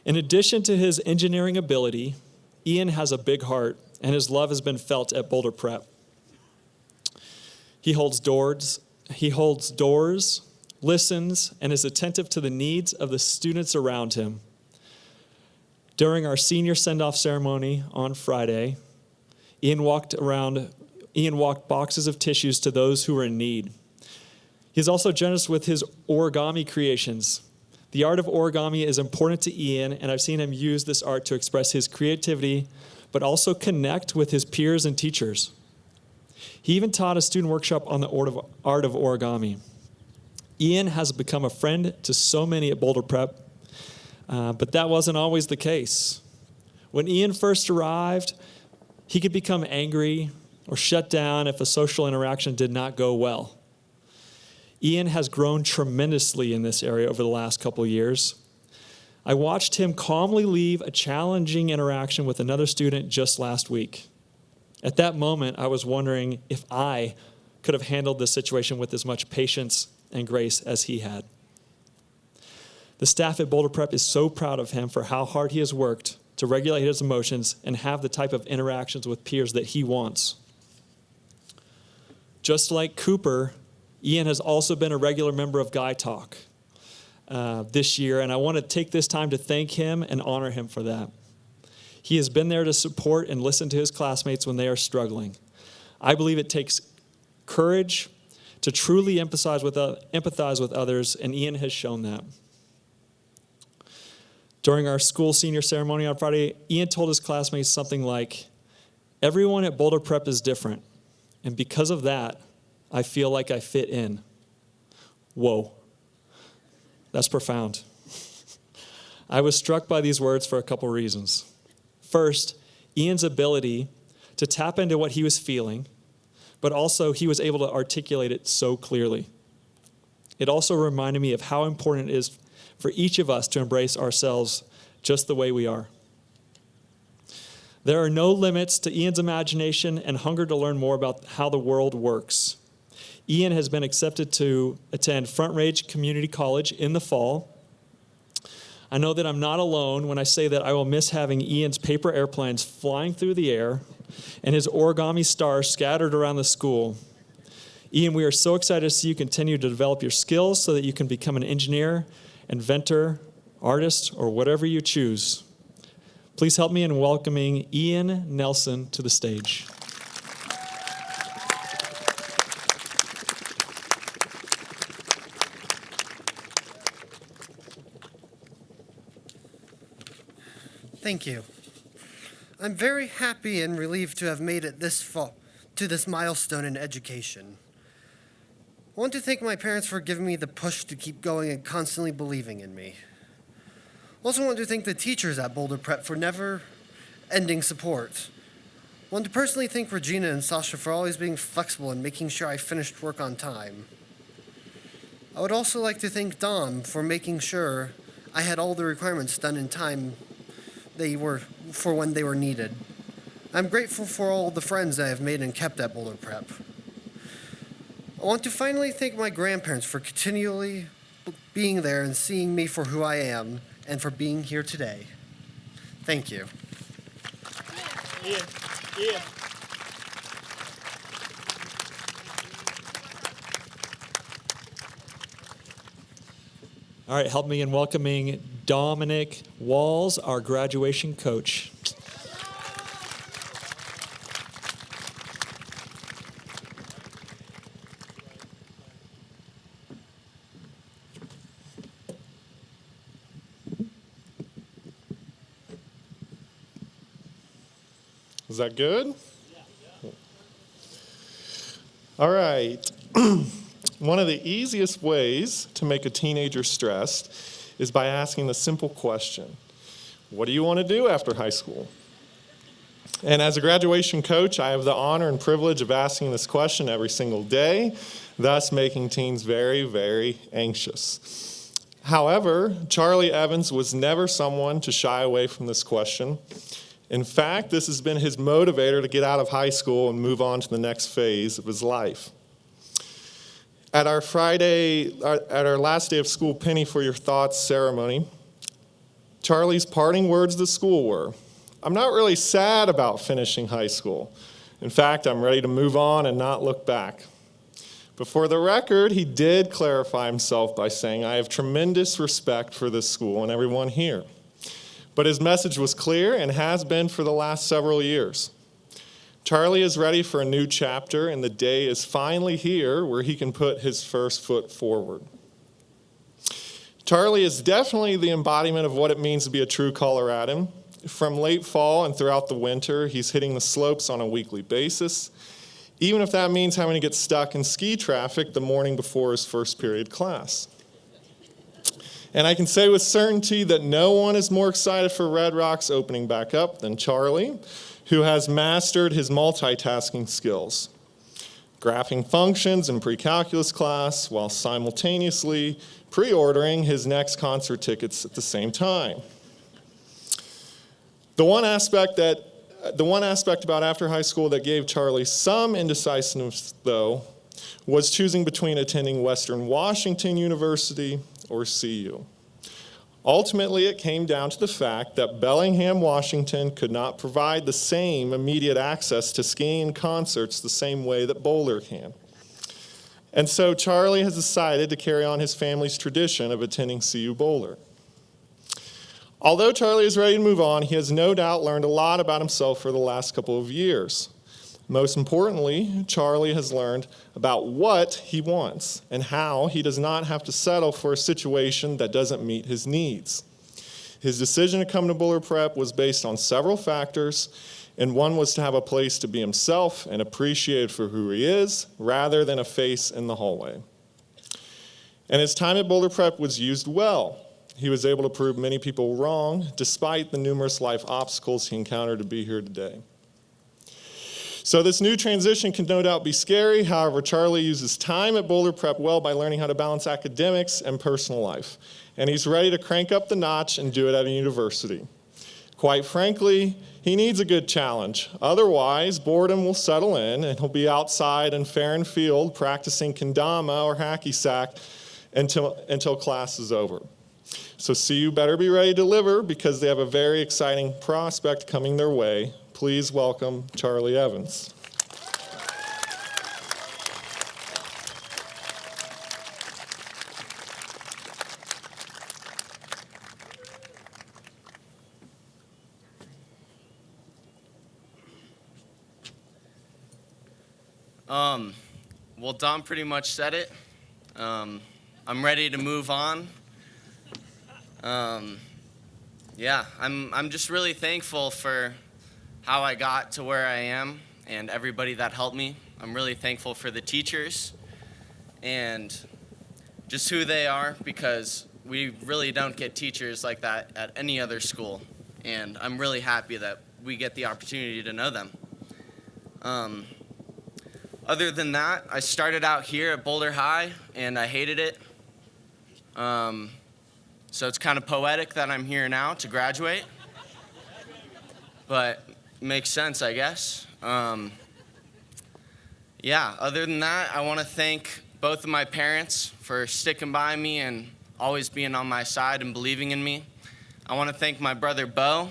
In addition to his engineering ability, Ian has a big heart, and his love has been felt at Boulder Prep. He holds doors, listens, and is attentive to the needs of the students around him. During our senior send-off ceremony on Friday, Ian walked boxes of tissues to those who were in need. He's also generous with his origami creations. The art of origami is important to Ian, and I've seen him use this art to express his creativity, but also connect with his peers and teachers. He even taught a student workshop on the art of origami. Ian has become a friend to so many at Boulder Prep, but that wasn't always the case. When Ian first arrived, he could become angry or shut down if a social interaction did not go well. Ian has grown tremendously in this area over the last couple of years. I watched him calmly leave a challenging interaction with another student just last week. At that moment, I was wondering if I could have handled this situation with as much patience and grace as he had. The staff at Boulder Prep is so proud of him for how hard he has worked to regulate his emotions and have the type of interactions with peers that he wants. Just like Cooper, Ian has also been a regular member of Guy Talk this year, and I want to take this time to thank him and honor him for that. He has been there to support and listen to his classmates when they are struggling. I believe it takes courage to truly empathize with others, and Ian has shown that. During our school senior ceremony on Friday, Ian told his classmates something like, "Everyone at Boulder Prep is different, and because of that, I feel like I fit in." Whoa, that's profound. I was struck by these words for a couple reasons. First, Ian's ability to tap into what he was feeling, but also he was able to articulate it so clearly. It also reminded me of how important it is for each of us to embrace ourselves just the way we are. There are no limits to Ian's imagination and hunger to learn more about how the world works. Ian has been accepted to attend Front Range Community College in the fall. I know that I'm not alone when I say that I will miss having Ian's paper airplanes flying through the air and his origami stars scattered around the school. Ian, we are so excited to see you continue to develop your skills so that you can become an engineer, inventor, artist, or whatever you choose. Please help me in welcoming Ian Nelson to the stage. Thank you. I'm very happy and relieved to have made it this far, to this milestone in education. I want to thank my parents for giving me the push to keep going and constantly believing in me. I also want to thank the teachers at Boulder Prep for never-ending support. I want to personally thank Regina and Sasha for always being flexible and making sure I finished work on time. I would also like to thank Dom for making sure I had all the requirements done in time for when they were needed. I'm grateful for all the friends I have made and kept at Boulder Prep. I want to finally thank my grandparents for continually being there and seeing me for who I am and for being here today. Thank you. Ian. All right, help me in welcoming Dominic Walls, our graduation coach. Is that good? All right. One of the easiest ways to make a teenager stressed is by asking the simple question, what do you want to do after high school? And as a graduation coach, I have the honor and privilege of asking this question every single day, thus making teens very, very anxious. However, Charlie Evans was never someone to shy away from this question. In fact, this has been his motivator to get out of high school and move on to the next phase of his life. At our last day of school Penny for Your Thoughts ceremony, Charlie's parting words to school were, "I'm not really sad about finishing high school. In fact, I'm ready to move on and not look back." But for the record, he did clarify himself by saying, "I have tremendous respect for this school and everyone here." But his message was clear and has been for the last several years. Charlie is ready for a new chapter, and the day is finally here where he can put his first foot forward. Charlie is definitely the embodiment of what it means to be a true Coloradan. From late fall and throughout the winter, he's hitting the slopes on a weekly basis, even if that means having to get stuck in ski traffic the morning before his first period class. And I can say with certainty that no one is more excited for Red Rocks opening back up than Charlie, who has mastered his multitasking skills, graphing functions in pre-calculus class while simultaneously pre-ordering his next concert tickets at the same time. The one aspect about after high school that gave Charlie some indecisiveness, though, was choosing between attending Western Washington University or CU. Ultimately, it came down to the fact that Bellingham, Washington could not provide the same immediate access to skiing and concerts the same way that Boulder can. And so Charlie has decided to carry on his family's tradition of attending CU Boulder. Although Charlie is ready to move on, he has no doubt learned a lot about himself for the last couple of years. Most importantly, Charlie has learned about what he wants and how he does not have to settle for a situation that doesn't meet his needs. His decision to come to Boulder Prep was based on several factors, and one was to have a place to be himself and appreciated for who he is, rather than a face in the hallway. And his time at Boulder Prep was used well. He was able to prove many people wrong, despite the numerous life obstacles he encountered to be here today. So this new transition can no doubt be scary. However, Charlie uses time at Boulder Prep well by learning how to balance academics and personal life. And he's ready to crank up the notch and do it at a university. Quite frankly, he needs a good challenge. Otherwise, boredom will settle in and he'll be outside in fair and field practicing kendama or hacky sack until class is over. So CU better be ready to deliver because they have a very exciting prospect coming their way. Please welcome Charlie Evans. Well, Dom pretty much said it. I'm ready to move on. Yeah, I'm just really thankful for how I got to where I am and everybody that helped me. I'm really thankful for the teachers and just who they are, because we really don't get teachers like that at any other school. And I'm really happy that we get the opportunity to know them. Other than that, I started out here at Boulder High and I hated it. So it's kind of poetic that I'm here now to graduate. But makes sense, I guess. Yeah, other than that, I want to thank both of my parents for sticking by me and always being on my side and believing in me. I want to thank my brother Bo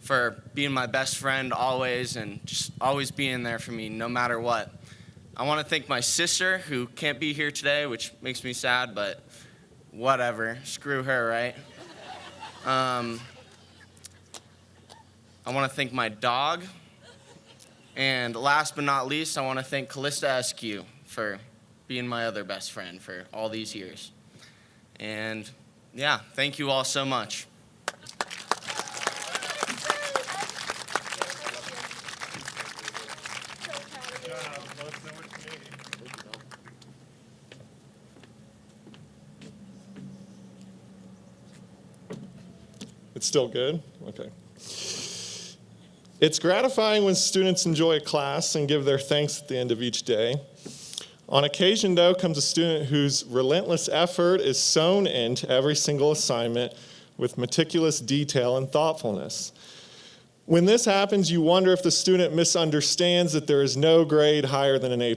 for being my best friend always and just always being there for me no matter what. I want to thank my sister, who can't be here today, which makes me sad, but whatever, screw her, right? I want to thank my dog. And last but not least, I want to thank Callista SQ for being my other best friend for all these years. And yeah, thank you all so much. It's still good? Okay. It's gratifying when students enjoy a class and give their thanks at the end of each day. On occasion, though, comes a student whose relentless effort is sewn into every single assignment with meticulous detail and thoughtfulness. When this happens, you wonder if the student misunderstands that there is no grade higher than an A+.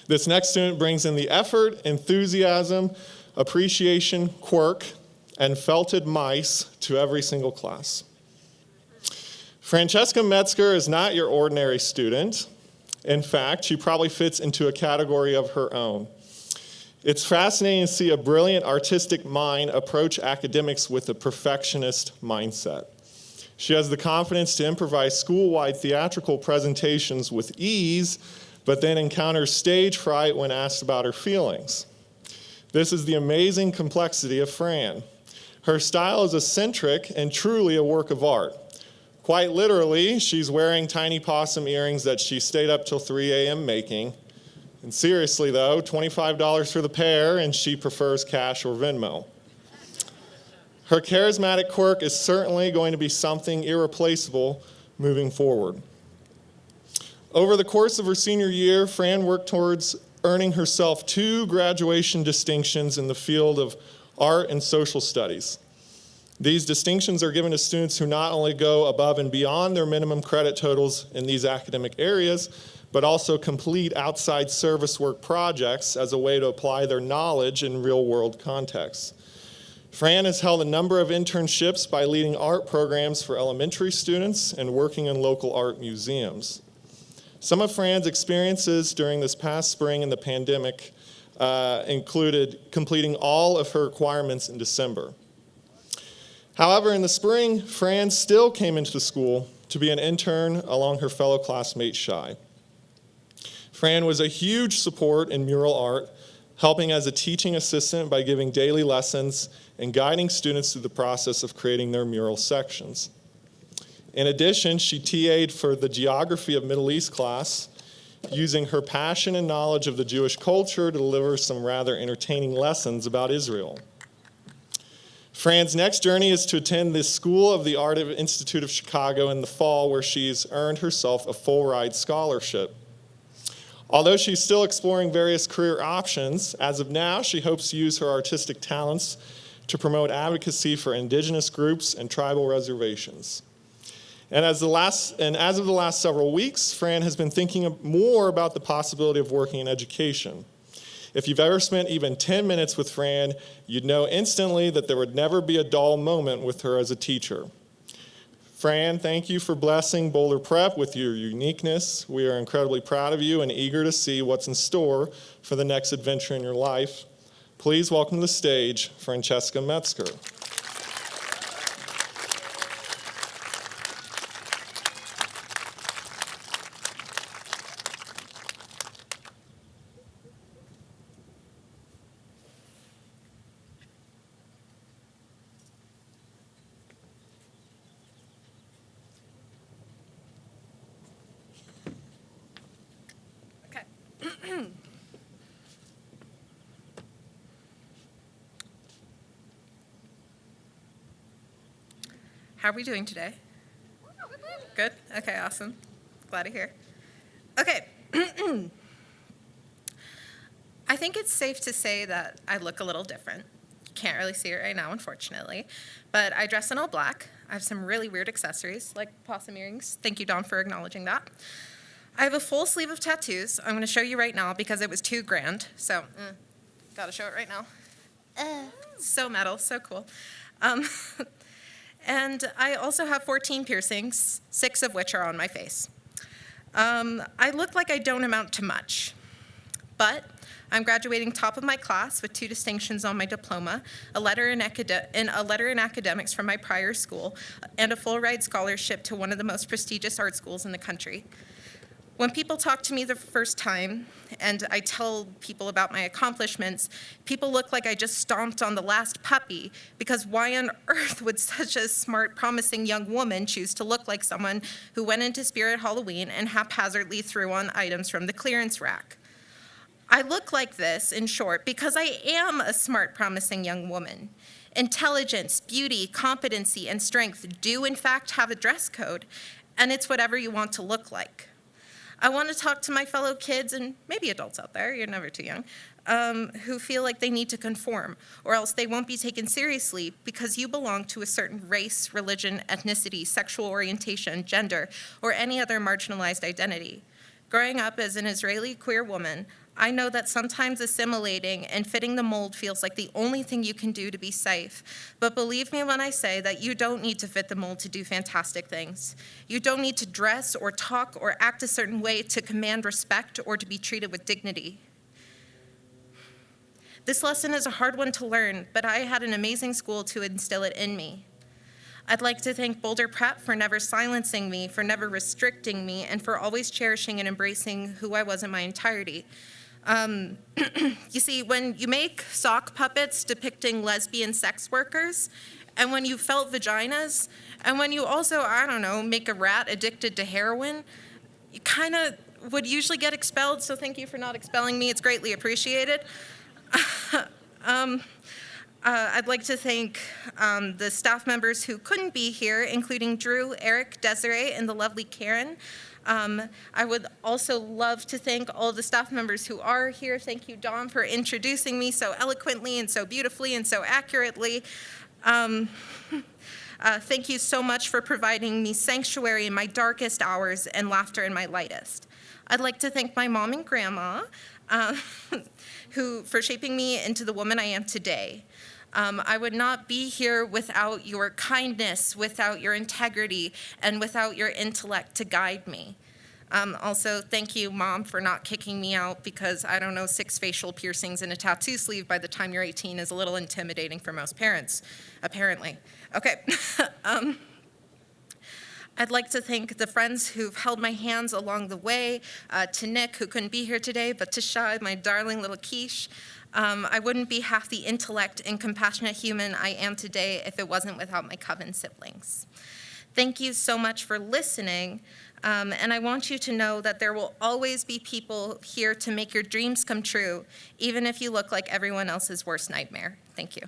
This next student brings in the effort, enthusiasm, appreciation, quirk, and felted mice to every single class. Francesca Metzger is not your ordinary student. In fact, she probably fits into a category of her own. It's fascinating to see a brilliant artistic mind approach academics with a perfectionist mindset. She has the confidence to improvise school-wide theatrical presentations with ease, but then encounters stage fright when asked about her feelings. This is the amazing complexity of Fran. Her style is eccentric and truly a work of art. Quite literally, she's wearing tiny possum earrings that she stayed up till 3 a.m. making. And seriously though, $25 for the pair, and she prefers cash or Venmo. Her charismatic quirk is certainly going to be something irreplaceable moving forward. Over the course of her senior year, Fran worked towards earning herself 2 graduation distinctions in the field of art and social studies. These distinctions are given to students who not only go above and beyond their minimum credit totals in these academic areas, but also complete outside service work projects as a way to apply their knowledge in real-world contexts. Fran has held a number of internships by leading art programs for elementary students and working in local art museums. Some of Fran's experiences during this past spring in the pandemic included completing all of her requirements in December. However, in the spring, Fran still came into the school to be an intern along her fellow classmate Shai. Fran was a huge support in mural art, helping as a teaching assistant by giving daily lessons and guiding students through the process of creating their mural sections. In addition, she TA'd for the Geography of Middle East class, using her passion and knowledge of the Jewish culture to deliver some rather entertaining lessons about Israel. Fran's next journey is to attend the School of the Art Institute of Chicago in the fall, where she's earned herself a full-ride scholarship. Although she's still exploring various career options, as of now, she hopes to use her artistic talents to promote advocacy for indigenous groups and tribal reservations. And as of the last several weeks, Fran has been thinking more about the possibility of working in education. If you've ever spent even 10 minutes with Fran, you'd know instantly that there would never be a dull moment with her as a teacher. Fran, thank you for blessing Boulder Prep with your uniqueness. We are incredibly proud of you and eager to see what's in store for the next adventure in your life. Please welcome to the stage Francesca Metzger. How are we doing today? Good? Okay, awesome. Glad to hear. Okay. I think it's safe to say that I look a little different. Can't really see it right now, unfortunately. But I dress in all black. I have some really weird accessories, like possum earrings. Thank you, Dawn, for acknowledging that. I have a full sleeve of tattoos. I'm going to show you right now because it was too grand. So, gotta show it right now. So metal, so cool. And I also have 14 piercings, 6 of which are on my face. I look like I don't amount to much, but I'm graduating top of my class with 2 distinctions on my diploma, a letter in academics from my prior school, and a full-ride scholarship to one of the most prestigious art schools in the country. When people talk to me the first time, and I tell people about my accomplishments, people look like I just stomped on the last puppy, because why on earth would such a smart, promising young woman choose to look like someone who went into Spirit Halloween and haphazardly threw on items from the clearance rack? I look like this, in short, because I am a smart, promising young woman. Intelligence, beauty, competency, and strength do, in fact, have a dress code, and it's whatever you want to look like. I want to talk to my fellow kids, and maybe adults out there, you're never too young, who feel like they need to conform, or else they won't be taken seriously because you belong to a certain race, religion, ethnicity, sexual orientation, gender, or any other marginalized identity. Growing up as an Israeli queer woman, I know that sometimes assimilating and fitting the mold feels like the only thing you can do to be safe. But believe me when I say that you don't need to fit the mold to do fantastic things. You don't need to dress or talk or act a certain way to command respect or to be treated with dignity. This lesson is a hard one to learn, but I had an amazing school to instill it in me. I'd like to thank Boulder Prep for never silencing me, for never restricting me, and for always cherishing and embracing who I was in my entirety. You see, when you make sock puppets depicting lesbian sex workers, and when you felt vaginas, and when you also, I don't know, make a rat addicted to heroin, you kind of would usually get expelled, so thank you for not expelling me. It's greatly appreciated. I'd like to thank the staff members who couldn't be here, including Drew, Eric, Desiree, and the lovely Karen. I would also love to thank all the staff members who are here. Thank you, Dawn, for introducing me so eloquently and so beautifully and so accurately. Thank you so much for providing me sanctuary in my darkest hours and laughter in my lightest. I'd like to thank my mom and grandma for shaping me into the woman I am today. I would not be here without your kindness, without your integrity, and without your intellect to guide me. Also, thank you, Mom, for not kicking me out because, I don't know, 6 facial piercings and a tattoo sleeve by the time you're 18 is a little intimidating for most parents, apparently. Okay. I'd like to thank the friends who've held my hands along the way, to Nick, who couldn't be here today, but to Shai, my darling little quiche. I wouldn't be half the intellect and compassionate human I am today if it wasn't without my coven siblings. Thank you so much for listening, and I want you to know that there will always be people here to make your dreams come true, even if you look like everyone else's worst nightmare. Thank you.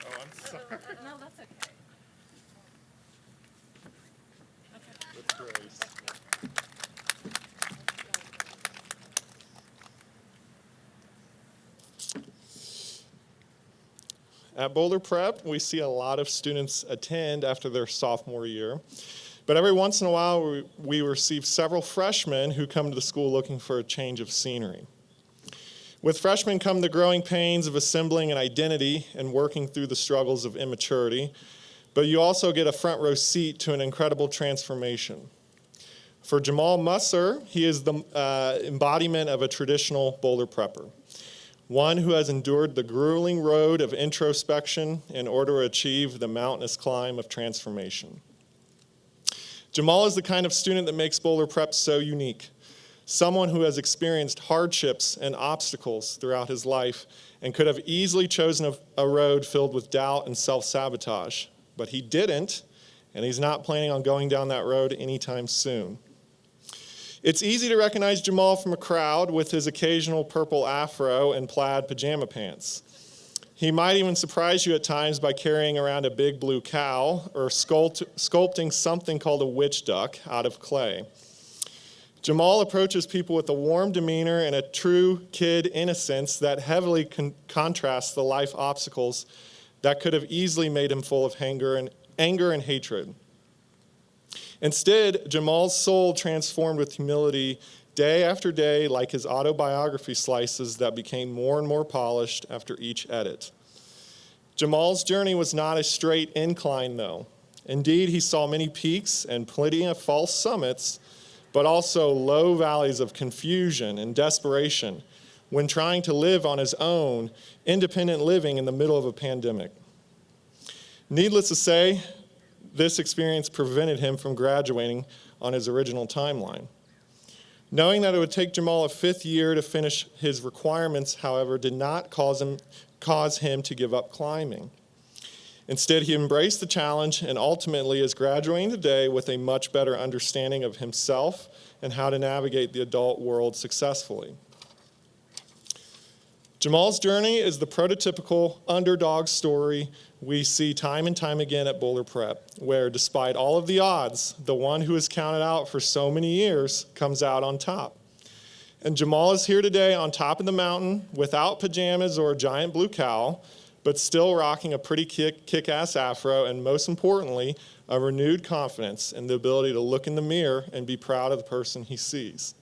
Oh, I'm sorry. No, that's okay. That's Grace. At Boulder Prep, we see a lot of students attend after their sophomore year. But every once in a while, we receive several freshmen who come to the school looking for a change of scenery. With freshmen come the growing pains of assembling an identity and working through the struggles of immaturity, but you also get a front row seat to an incredible transformation. For Jamal Musser, he is the embodiment of a traditional Boulder prepper, one who has endured the grueling road of introspection in order to achieve the mountainous climb of transformation. Jamal is the kind of student that makes Boulder Prep so unique. Someone who has experienced hardships and obstacles throughout his life and could have easily chosen a road filled with doubt and self-sabotage. But he didn't, and he's not planning on going down that road anytime soon. It's easy to recognize Jamal from a crowd with his occasional purple afro and plaid pajama pants. He might even surprise you at times by carrying around a big blue cow or sculpting something called a witch duck out of clay. Jamal approaches people with a warm demeanor and a true kid innocence that heavily contrasts the life obstacles that could have easily made him full of anger and hatred. Instead, Jamal's soul transformed with humility day after day, like his autobiography slices that became more and more polished after each edit. Jamal's journey was not a straight incline, though. Indeed, he saw many peaks and plenty of false summits, but also low valleys of confusion and desperation when trying to live on his own, independent living in the middle of a pandemic. Needless to say, this experience prevented him from graduating on his original timeline. Knowing that it would take Jamal a fifth year to finish his requirements, however, did not cause him to give up climbing. Instead, he embraced the challenge and ultimately is graduating today with a much better understanding of himself and how to navigate the adult world successfully. Jamal's journey is the prototypical underdog story we see time and time again at Boulder Prep, where despite all of the odds, the one who is counted out for so many years comes out on top. And Jamal is here today on top of the mountain without pajamas or a giant blue cow, but still rocking a pretty kick-ass afro, and most importantly, a renewed confidence in the ability to look in the mirror and be proud of the person he sees.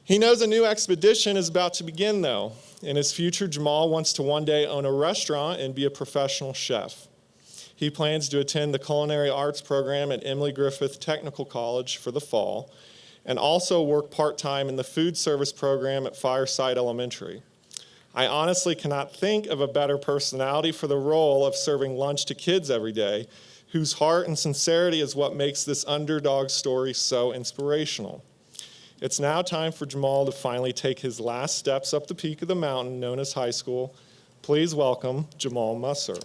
He knows a new expedition is about to begin, though. In his future, Jamal wants to one day own a restaurant and be a professional chef. He plans to attend the culinary arts program at Emily Griffith Technical College for the fall, and also work part-time in the food service program at Fireside Elementary. I honestly cannot think of a better personality for the role of serving lunch to kids every day, whose heart and sincerity is what makes this underdog story so inspirational. It's now time for Jamal to finally take his last steps up the peak of the mountain known as high school. Please welcome Jamal Musser.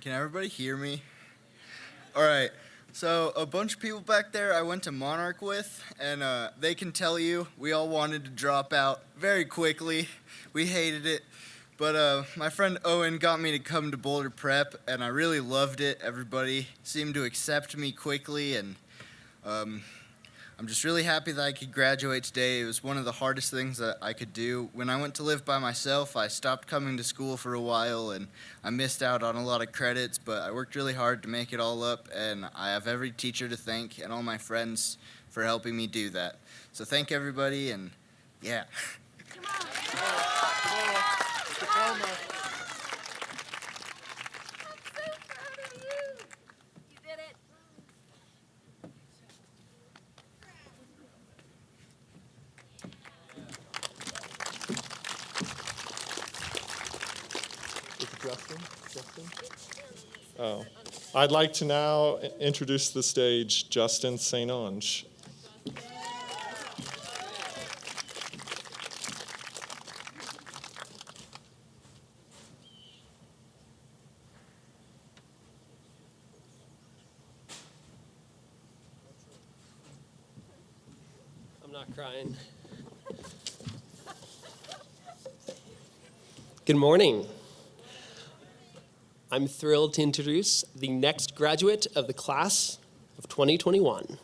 Can everybody hear me? All right. So a bunch of people back there I went to Monarch with, and they can tell you we all wanted to drop out very quickly. We hated it. But my friend Owen got me to come to Boulder Prep, and I really loved it. Everybody seemed to accept me quickly, and I'm just really happy that I could graduate today. It was one of the hardest things that I could do. When I went to live by myself, I stopped coming to school for a while, and I missed out on a lot of credits, but I worked really hard to make it all up, and I have every teacher to thank and all my friends for helping me do that. So thank everybody, and Yeah. Justin? Oh. I'd like to now introduce to the stage Justin St. Onge. I'm not crying. Good morning. I'm thrilled to introduce the next graduate of the class of 2021.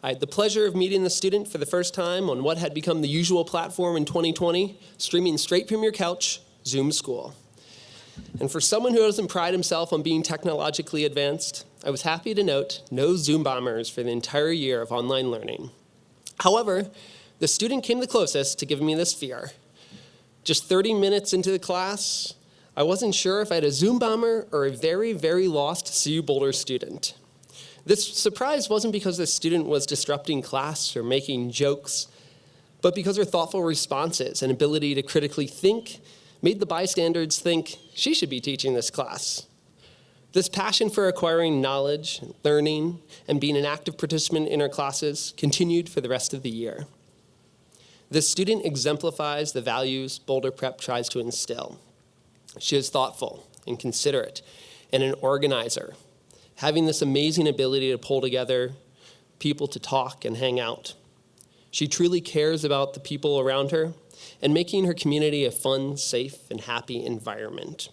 I had the pleasure of meeting the student for the first time on what had become the usual platform in 2020, streaming straight from your couch, Zoom School. And for someone who doesn't pride himself on being technologically advanced, I was happy to note no Zoom bombers for the entire year of online learning. However, the student came the closest to giving me this fear. Just 30 minutes into the class, I wasn't sure if I had a Zoom bomber or a very, very lost CU Boulder student. This surprise wasn't because the student was disrupting class or making jokes, but because her thoughtful responses and ability to critically think made the bystanders think she should be teaching this class. This passion for acquiring knowledge, learning, and being an active participant in her classes continued for the rest of the year. This student exemplifies the values Boulder Prep tries to instill. She is thoughtful and considerate and an organizer, having this amazing ability to pull together people to talk and hang out. She truly cares about the people around her and making her community a fun, safe, and happy environment.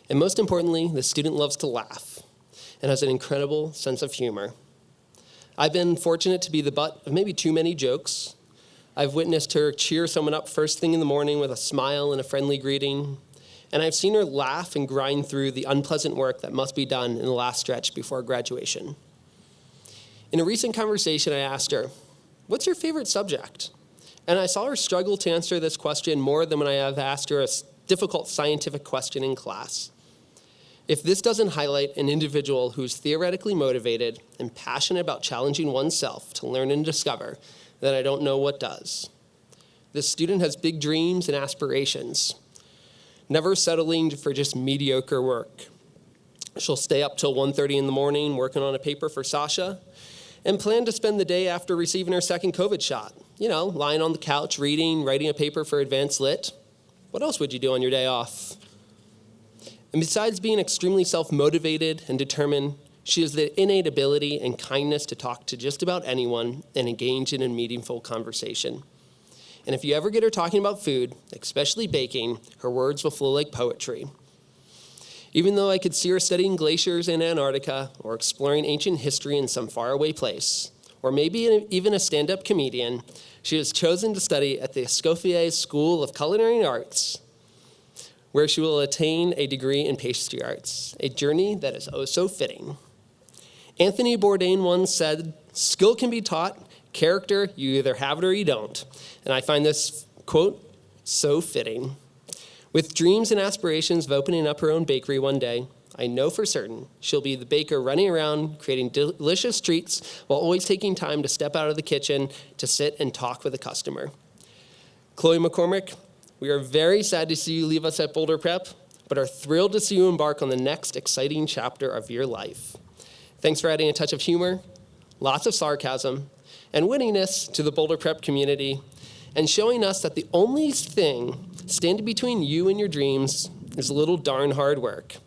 And most importantly, the student loves to laugh and has an incredible sense of humor. I've been fortunate to be the butt of maybe too many jokes. I've witnessed her cheer someone up first thing in the morning with a smile and a friendly greeting. And I've seen her laugh and grind through the unpleasant work that must be done in the last stretch before graduation. In a recent conversation, I asked her, "What's your favorite subject?" And I saw her struggle to answer this question more than when I have asked her a difficult scientific question in class. If this doesn't highlight an individual who's theoretically motivated and passionate about challenging oneself to learn and discover, then I don't know what does. This student has big dreams and aspirations, never settling for just mediocre work. She'll stay up till 1:30 in the morning working on a paper for Sasha and plan to spend the day after receiving her second COVID shot. Lying on the couch, reading, writing a paper for advanced lit. What else would you do on your day off? And besides being extremely self-motivated and determined, she has the innate ability and kindness to talk to just about anyone and engage in a meaningful conversation. And if you ever get her talking about food, especially baking, her words will flow like poetry. Even though I could see her studying glaciers in Antarctica or exploring ancient history in some faraway place, or maybe even a stand-up comedian, she has chosen to study at the Escoffier School of Culinary Arts, where she will attain a degree in pastry arts, a journey that is oh so fitting. Anthony Bourdain once said, "Skill can be taught, character, you either have it or you don't." And I find this quote so fitting. With dreams and aspirations of opening up her own bakery one day, I know for certain she'll be the baker running around creating delicious treats while always taking time to step out of the kitchen to sit and talk with a customer. Chloe McCormick, we are very sad to see you leave us at Boulder Prep, but are thrilled to see you embark on the next exciting chapter of your life. Thanks for adding a touch of humor, lots of sarcasm, and wittiness to the Boulder Prep community, and showing us that the only thing standing between you and your dreams is a little darn hard work.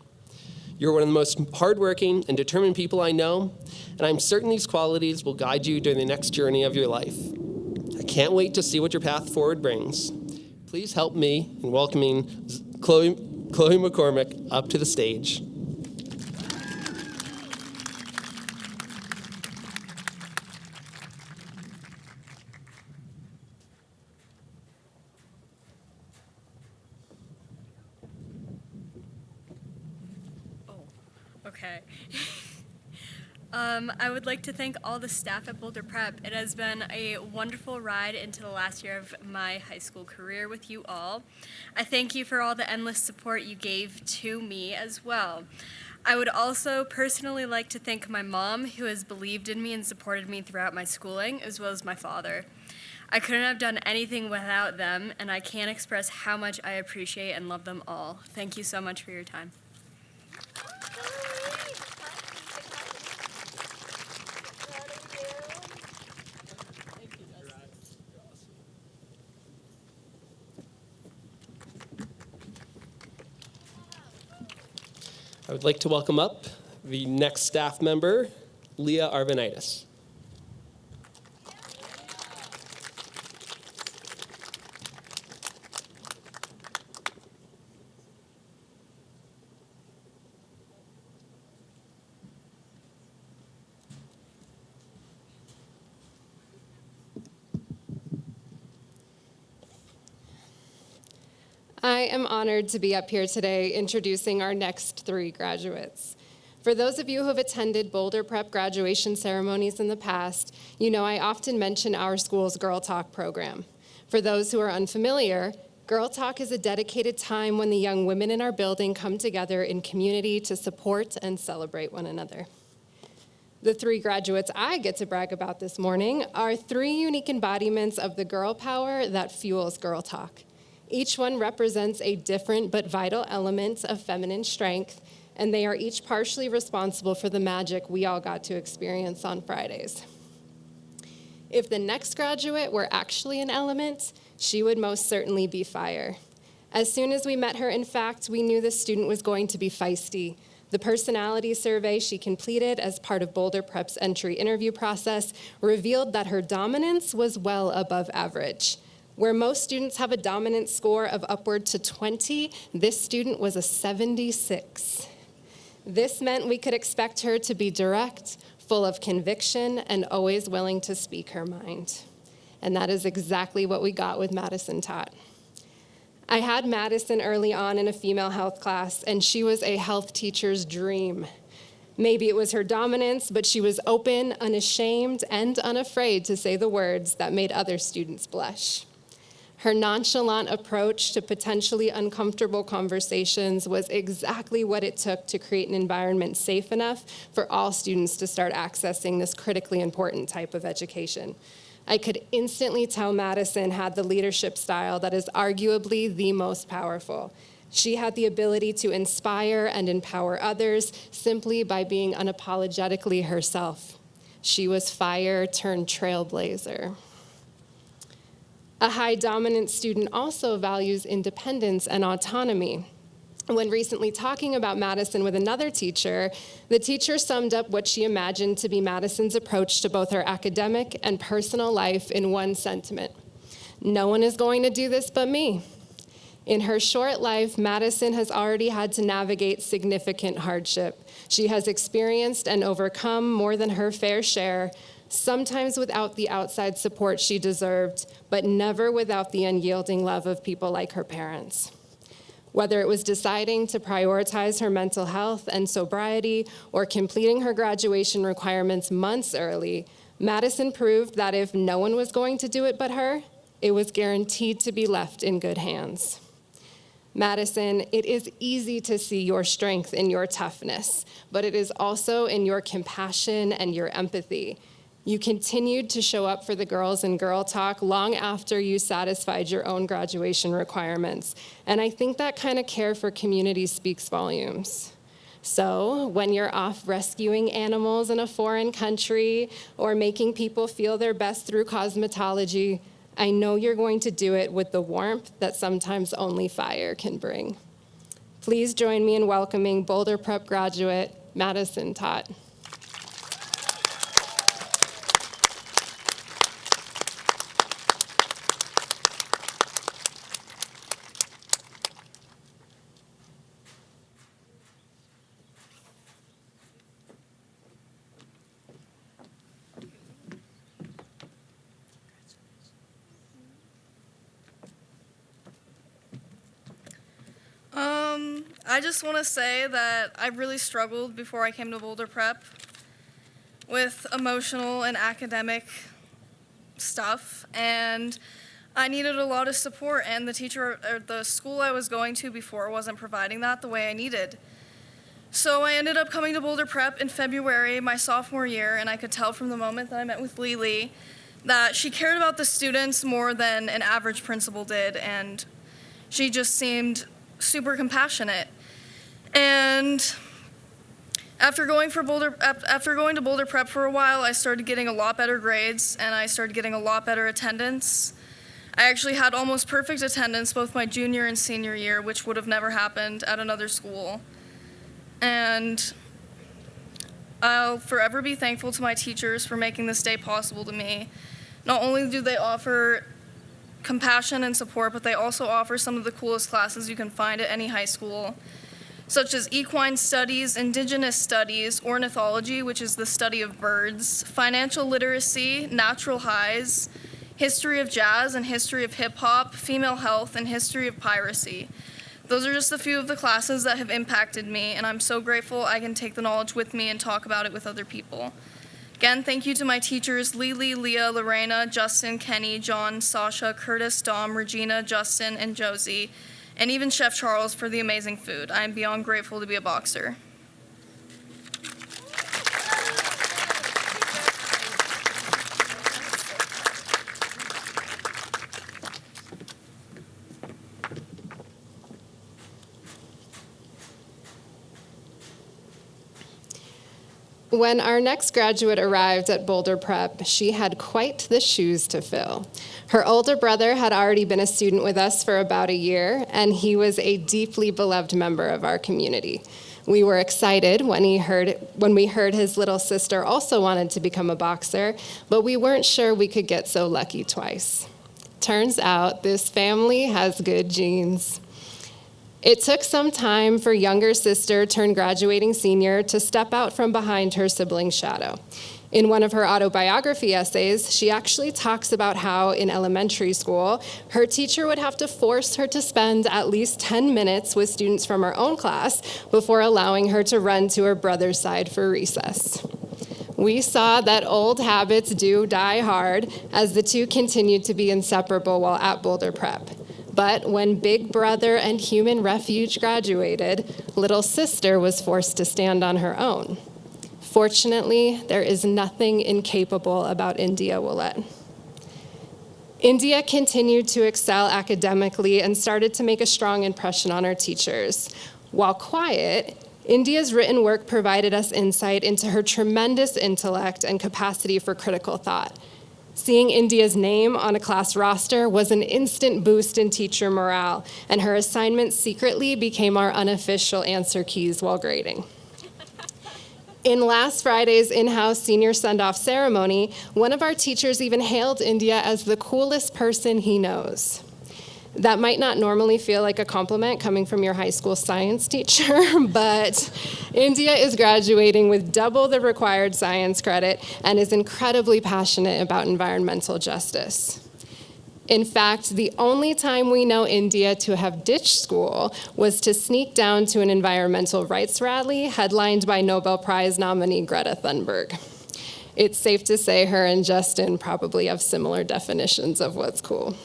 You're one of the most hardworking and determined people I know, and I'm certain these qualities will guide you during the next journey of your life. I can't wait to see what your path forward brings. Please help me in welcoming Chloe McCormick up to the stage. Okay. I would like to thank all the staff at Boulder Prep. It has been a wonderful ride into the last year of my high school career with you all. I thank you for all the endless support you gave to me as well. I would also personally like to thank my mom, who has believed in me and supported me throughout my schooling, as well as my father. I couldn't have done anything without them, and I can't express how much I appreciate and love them all. Thank you so much for your time. I would like to welcome up the next staff member, Leah Arvanitis. I am honored to be up here today introducing our next 3 graduates. For those of you who have attended Boulder Prep graduation ceremonies in the past, you know I often mention our school's Girl Talk program. For those who are unfamiliar, Girl Talk is a dedicated time when the young women in our building come together in community to support and celebrate one another. The 3 graduates I get to brag about this morning are 3 unique embodiments of the girl power that fuels Girl Talk. Each one represents a different but vital element of feminine strength, and they are each partially responsible for the magic we all got to experience on Fridays. If the next graduate were actually an element, she would most certainly be fire. As soon as we met her, in fact, we knew this student was going to be feisty. The personality survey she completed as part of Boulder Prep's entry interview process revealed that her dominance was well above average. Where most students have a dominance score of upward to 20, this student was a 76. This meant we could expect her to be direct, full of conviction, and always willing to speak her mind. And that is exactly what we got with Madison Tott. I had Madison early on in a female health class, and she was a health teacher's dream. Maybe it was her dominance, but she was open, unashamed, and unafraid to say the words that made other students blush. Her nonchalant approach to potentially uncomfortable conversations was exactly what it took to create an environment safe enough for all students to start accessing this critically important type of education. I could instantly tell Madison had the leadership style that is arguably the most powerful. She had the ability to inspire and empower others simply by being unapologetically herself. She was fire turned trailblazer. A high dominance student also values independence and autonomy. When recently talking about Madison with another teacher, the teacher summed up what she imagined to be Madison's approach to both her academic and personal life in one sentiment: no one is going to do this but me. In her short life, Madison has already had to navigate significant hardship. She has experienced and overcome more than her fair share, sometimes without the outside support she deserved, but never without the unyielding love of people like her parents. Whether it was deciding to prioritize her mental health and sobriety or completing her graduation requirements months early, Madison proved that if no one was going to do it but her, it was guaranteed to be left in good hands. Madison, it is easy to see your strength in your toughness, but it is also in your compassion and your empathy. You continued to show up for the girls in Girl Talk long after you satisfied your own graduation requirements. And I think that kind of care for community speaks volumes. So when you're off rescuing animals in a foreign country or making people feel their best through cosmetology, I know you're going to do it with the warmth that sometimes only fire can bring. Please join me in welcoming Boulder Prep graduate, Madison Tott. I just want to say that I really struggled before I came to Boulder Prep. with emotional and academic stuff, and I needed a lot of support, and the school I was going to before wasn't providing that the way I needed. So I ended up coming to Boulder Prep in February, my sophomore year, and I could tell from the moment that I met with Lily that she cared about the students more than an average principal did, and she just seemed super compassionate. And after going to Boulder Prep for a while, I started getting a lot better grades, and I started getting a lot better attendance. I actually had almost perfect attendance both my junior and senior year, which would have never happened at another school. And I'll forever be thankful to my teachers for making this day possible to me. Not only do they offer compassion and support, but they also offer some of the coolest classes you can find at any high school, such as equine studies, indigenous studies, ornithology, which is the study of birds, financial literacy, natural highs, history of jazz and history of hip hop, female health, and history of piracy. Those are just a few of the classes that have impacted me, and I'm so grateful I can take the knowledge with me and talk about it with other people. Again, thank you to my teachers, Lily, Leah, Lorena, Justin, Kenny, John, Sasha, Curtis, Dom, Regina, Justin, and Josie, and even Chef Charles for the amazing food. I am beyond grateful to be a boxer. When our next graduate arrived at Boulder Prep, she had quite the shoes to fill. Her older brother had already been a student with us for about a year, and he was a deeply beloved member of our community. We were excited when we heard his little sister also wanted to become a boxer, but we weren't sure we could get so lucky twice. Turns out this family has good genes. It took some time for younger sister turned graduating senior to step out from behind her sibling's shadow. In one of her autobiography essays, she actually talks about how in elementary school, her teacher would have to force her to spend at least 10 minutes with students from her own class before allowing her to run to her brother's side for recess. We saw that old habits do die hard as the two continued to be inseparable while at Boulder Prep. But when Big Brother and Human Refuge graduated, little sister was forced to stand on her own. Fortunately, there is nothing incapable about India Willett. India continued to excel academically and started to make a strong impression on our teachers. While quiet, India's written work provided us insight into her tremendous intellect and capacity for critical thought. Seeing India's name on a class roster was an instant boost in teacher morale, and her assignments secretly became our unofficial answer keys while grading. In last Friday's in-house senior send-off ceremony, one of our teachers even hailed India as the coolest person he knows. That might not normally feel like a compliment coming from your high school science teacher, but India is graduating with double the required science credit and is incredibly passionate about environmental justice. In fact, the only time we know India to have ditched school was to sneak down to an environmental rights rally headlined by Nobel Prize nominee Greta Thunberg. It's safe to say her and Justin probably have similar definitions of what's cool.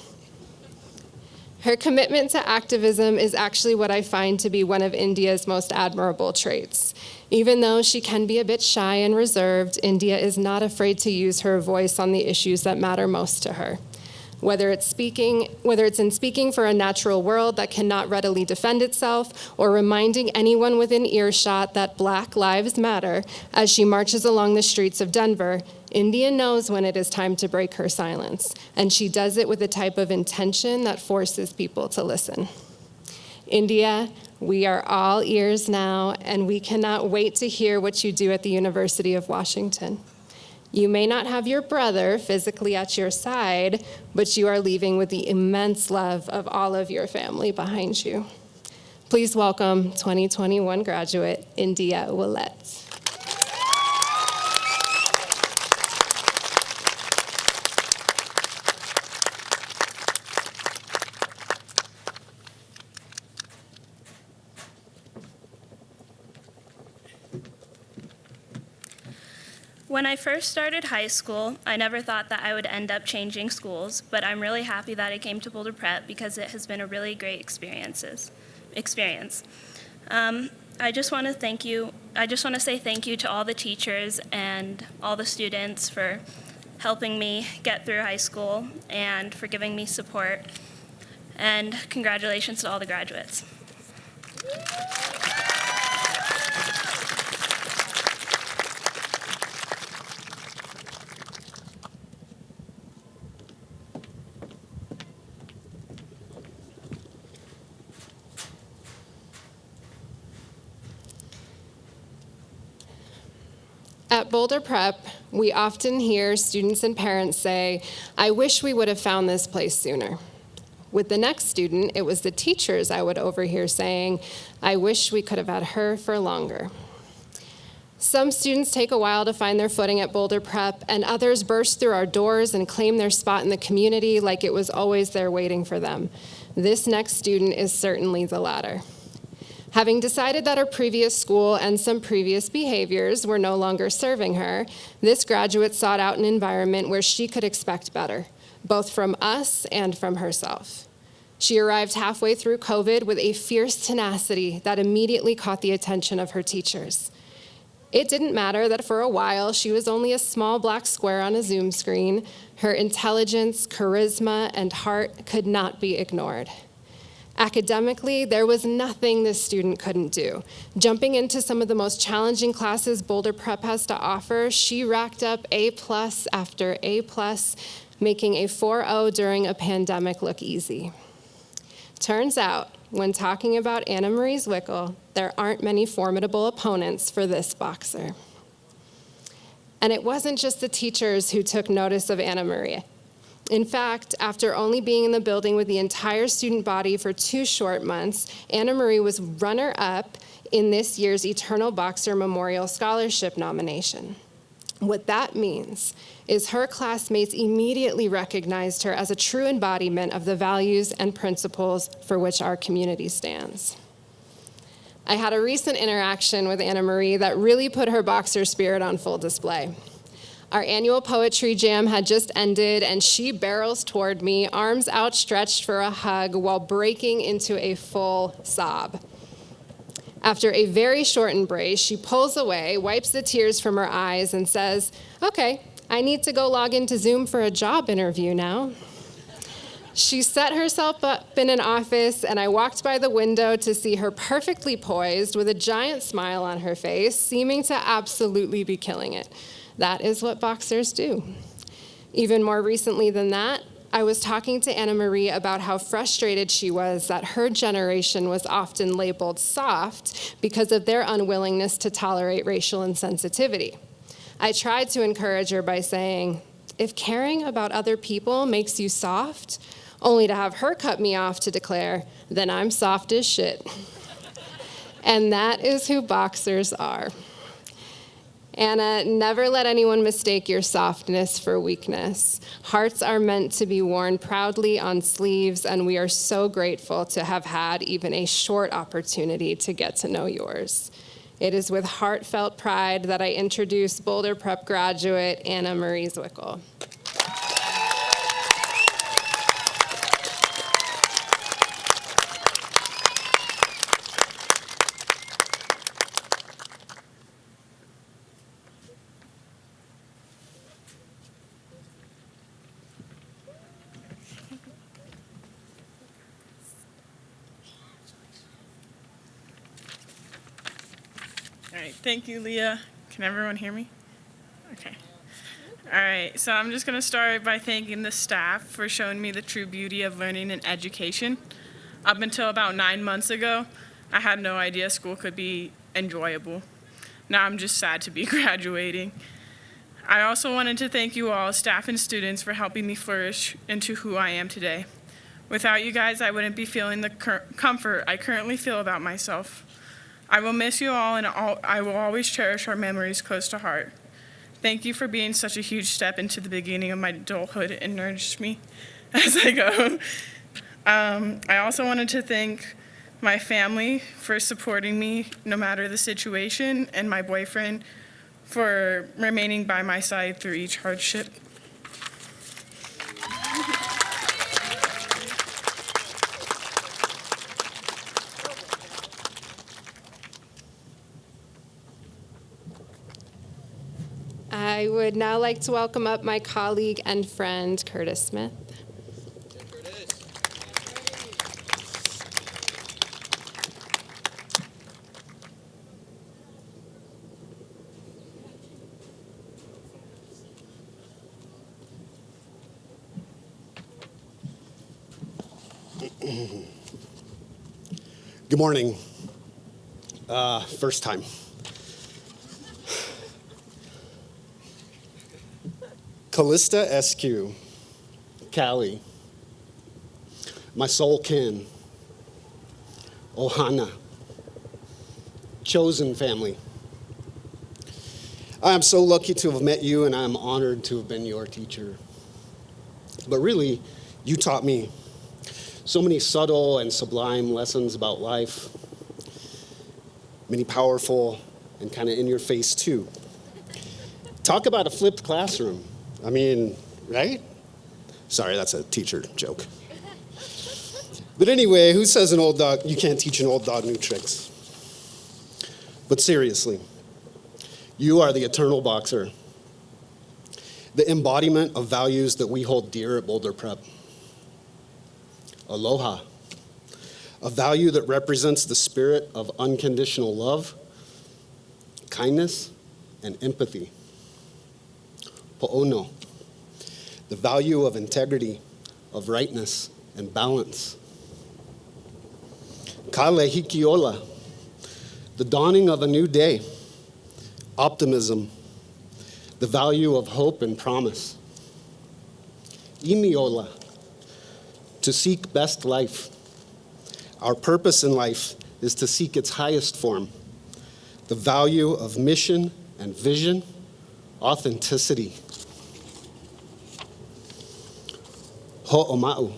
Her commitment to activism is actually what I find to be one of India's most admirable traits. Even though she can be a bit shy and reserved, India is not afraid to use her voice on the issues that matter most to her. Whether it's in speaking for a natural world that cannot readily defend itself, or reminding anyone within earshot that Black Lives Matter as she marches along the streets of Denver, India knows when it is time to break her silence, and she does it with a type of intention that forces people to listen. India, we are all ears now, and we cannot wait to hear what you do at the University of Washington. You may not have your brother physically at your side, but you are leaving with the immense love of all of your family behind you. Please welcome 2021 graduate India Willett. When I first started high school, I never thought that I would end up changing schools, but I'm really happy that I came to Boulder Prep because it has been a really great experience. I just want to say thank you to all the teachers and all the students for helping me get through high school and for giving me support. And congratulations to all the graduates. At Boulder Prep, we often hear students and parents say, "I wish we would have found this place sooner." With the next student, it was the teachers I would overhear saying, "I wish we could have had her for longer." Some students take a while to find their footing at Boulder Prep, and others burst through our doors and claim their spot in the community like it was always there waiting for them. This next student is certainly the latter. Having decided that her previous school and some previous behaviors were no longer serving her, this graduate sought out an environment where she could expect better, both from us and from herself. She arrived halfway through COVID with a fierce tenacity that immediately caught the attention of her teachers. It didn't matter that for a while she was only a small black square on a Zoom screen. Her intelligence, charisma, and heart could not be ignored. Academically, there was nothing this student couldn't do. Jumping into some of the most challenging classes Boulder Prep has to offer, she racked up A+ after A+, making a 4.0 during a pandemic look easy. Turns out, when talking about Anna Marie Zwickel, there aren't many formidable opponents for this boxer. And it wasn't just the teachers who took notice of Anna Marie. In fact, after only being in the building with the entire student body for 2 short months, Anna Marie was runner-up in this year's Eternal Boxer Memorial Scholarship nomination. What that means is her classmates immediately recognized her as a true embodiment of the values and principles for which our community stands. I had a recent interaction with Anna Marie that really put her boxer spirit on full display. Our annual poetry jam had just ended, and she barrels toward me, arms outstretched for a hug, while breaking into a full sob. After a very short embrace, she pulls away, wipes the tears from her eyes, and says, "Okay, I need to go log into Zoom for a job interview now." She set herself up in an office, and I walked by the window to see her perfectly poised with a giant smile on her face, seeming to absolutely be killing it. That is what boxers do. Even more recently than that, I was talking to Anna Marie about how frustrated she was that her generation was often labeled soft because of their unwillingness to tolerate racial insensitivity. I tried to encourage her by saying, "If caring about other people makes you soft," only to have her cut me off to declare, "Then I'm soft as shit." And that is who boxers are. Anna, never let anyone mistake your softness for weakness. Hearts are meant to be worn proudly on sleeves, and we are so grateful to have had even a short opportunity to get to know yours. It is with heartfelt pride that I introduce Boulder Prep graduate Anna Marie Zwickel. All right, thank you, Leah. Can everyone hear me? Okay. All right, so I'm just gonna start by thanking the staff for showing me the true beauty of learning and education. Up until about 9 months ago, I had no idea school could be enjoyable. Now I'm just sad to be graduating. I also wanted to thank you all, staff and students, for helping me flourish into who I am today. Without you guys, I wouldn't be feeling the comfort I currently feel about myself. I will miss you all, and I will always cherish our memories close to heart. Thank you for being such a huge step into the beginning of my adulthood and nourished me as I go. I also wanted to thank my family for supporting me no matter the situation, and my boyfriend for remaining by my side through each hardship. I would now like to welcome up my colleague and friend, Curtis Smith. Good morning. First time. Callista SQ, Callie, my soul kin, Ohana, chosen family. I am so lucky to have met you, and I am honored to have been your teacher. But really, you taught me so many subtle and sublime lessons about life, many powerful and kind of in your face too. Talk about a flipped classroom. I mean, right? Sorry, that's a teacher joke. But anyway, who says an old dog, you can't teach an old dog new tricks? But seriously, you are the eternal boxer, the embodiment of values that we hold dear at Boulder Prep. Aloha, a value that represents the spirit of unconditional love, kindness, and empathy. Po'ono, the value of integrity, of rightness, and balance. Kale hikiola, the dawning of a new day. Optimism, the value of hope and promise. Imiola, to seek best life. Our purpose in life is to seek its highest form, the value of mission and vision, authenticity. Ho'oma'u,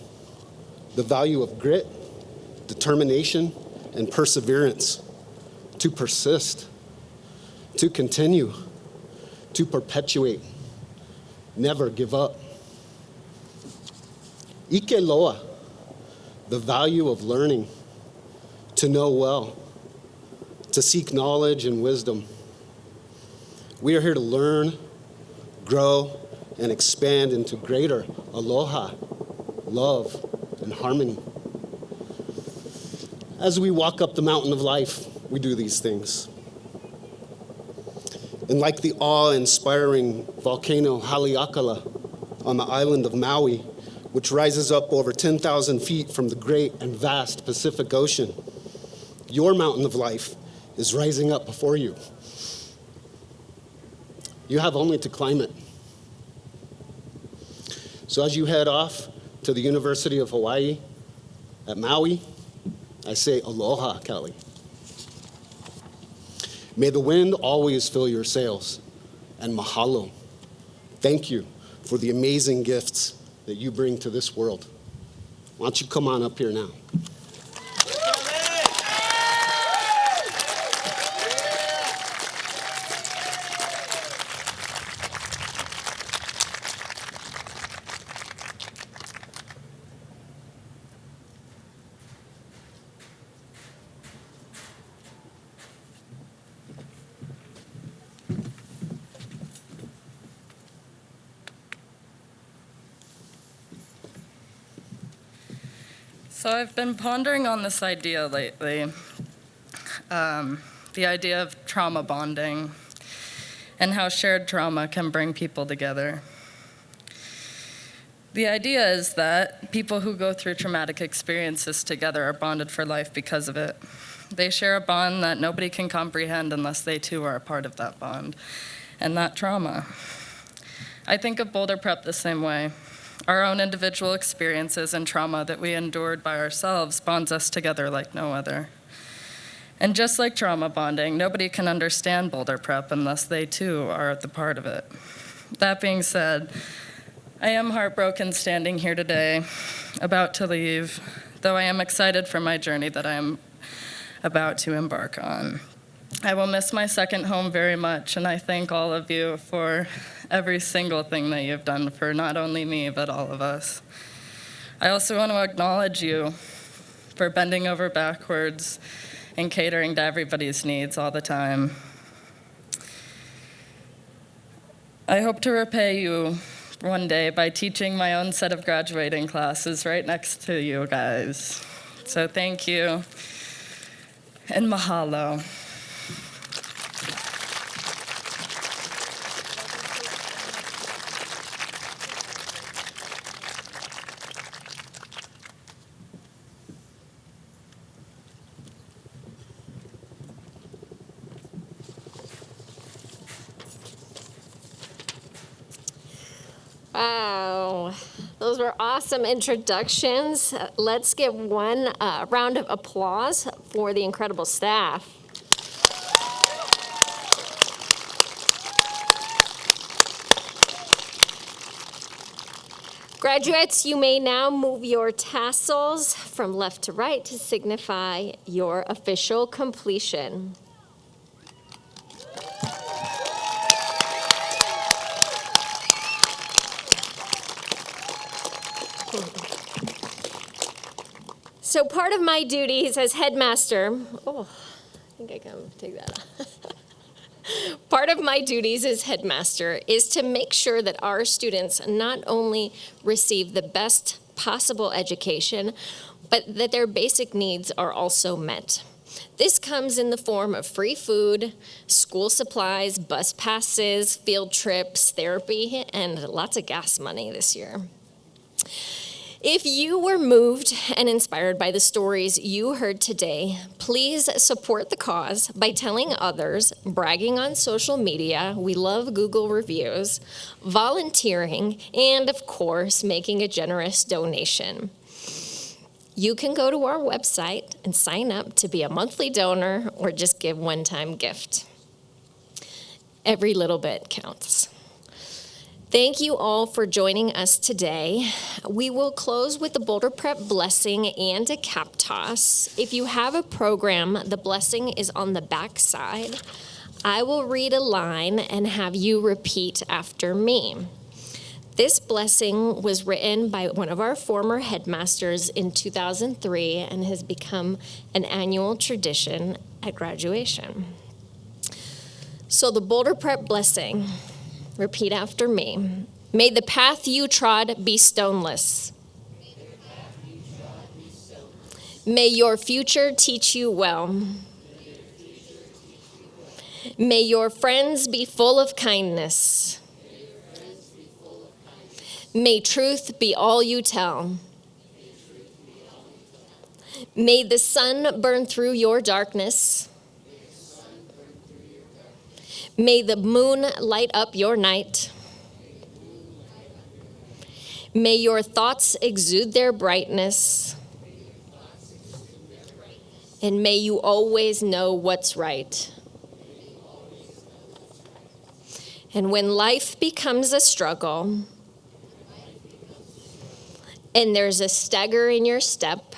the value of grit, determination, and perseverance, to persist, to continue, to perpetuate, never give up. Ike loa, the value of learning, to know well, to seek knowledge and wisdom. We are here to learn, grow, and expand into greater aloha, love, and harmony. As we walk up the mountain of life, we do these things. And like the awe-inspiring volcano Haleakala on the island of Maui, which rises up over 10,000 feet from the great and vast Pacific Ocean, your mountain of life is rising up before you. You have only to climb it. So as you head off to the University of Hawaii at Maui, I say aloha, Callie. May the wind always fill your sails, and mahalo. Thank you for the amazing gifts that you bring to this world. Why don't you come on up here now? So I've been pondering on this idea lately, the idea of trauma bonding and how shared trauma can bring people together. The idea is that people who go through traumatic experiences together are bonded for life because of it. They share a bond that nobody can comprehend unless they too are a part of that bond and that trauma. I think of Boulder Prep the same way. Our own individual experiences and trauma that we endured by ourselves bonds us together like no other. And just like trauma bonding, nobody can understand Boulder Prep unless they too are the part of it. That being said, I am heartbroken standing here today, about to leave, though I am excited for my journey that I am about to embark on. I will miss my second home very much, and I thank all of you for every single thing that you've done for not only me, but all of us. I also want to acknowledge you for bending over backwards and catering to everybody's needs all the time. I hope to repay you one day by teaching my own set of graduating classes right next to you guys. So thank you, and mahalo. Wow, those were awesome introductions. Let's give one round of applause for the incredible staff. Graduates, you may now move your tassels from left to right to signify your official completion. So part of my duties as headmaster, I think I can take that off. Part of my duties as headmaster is to make sure that our students not only receive the best possible education, but that their basic needs are also met. This comes in the form of free food, school supplies, bus passes, field trips, therapy, and lots of gas money this year. If you were moved and inspired by the stories you heard today, please support the cause by telling others, bragging on social media, we love Google reviews, volunteering, and of course, making a generous donation. You can go to our website and sign up to be a monthly donor or just give one-time gift. Every little bit counts. Thank you all for joining us today. We will close with the Boulder Prep blessing and a cap toss. If you have a program, the blessing is on the back side. I will read a line and have you repeat after me. This blessing was written by one of our former headmasters in 2003 and has become an annual tradition at graduation. So the Boulder Prep blessing. Repeat after me. May the path you trod be stoneless. May your future teach you well. May your friends be full of kindness. May truth be all you tell. May the sun burn through your darkness. May the moon light up your night. May your thoughts exude their brightness. And may you always know what's right. And when life becomes a struggle, and there's a stagger in your step,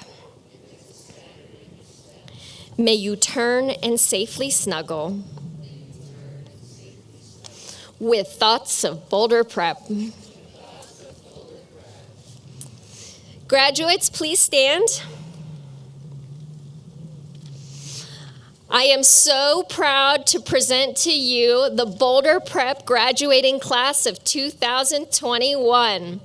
may you turn and safely snuggle with thoughts of Boulder Prep. Graduates, please stand. I am so proud to present to you the Boulder Prep graduating class of 2021.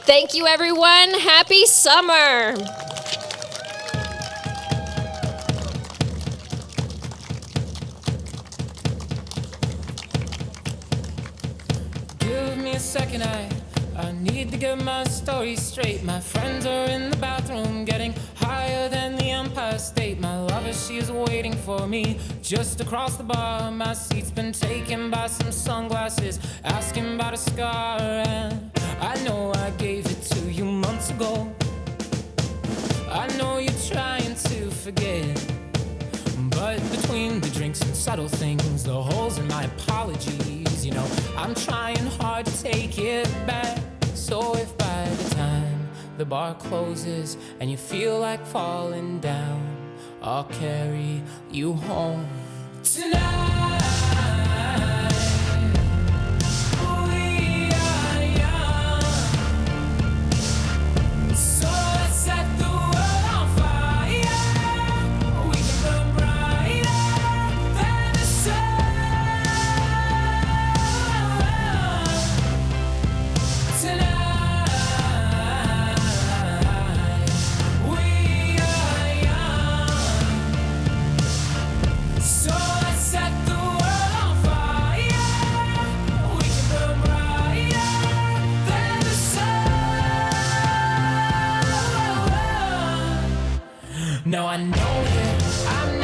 Thank you, everyone. Happy summer. Give me a second, I need to get my story straight. My friends are in the bathroom getting higher than the Empire State. My lover, she is waiting for me just across the bar. My seat's been taken by some sunglasses, asking about a scar. And I know I gave it to you months ago. I know you're trying to forget, but between the drinks and subtle things, the holes in my apologies, you know I'm trying hard to take it back. So if by the time the bar closes and you feel like falling down, I'll carry you home tonight. We are young, so let's set the world on fire. We can burn brighter than the sun tonight. We are young, so let's set the world on fire. We can burn brighter than the sun. No, I know that I'm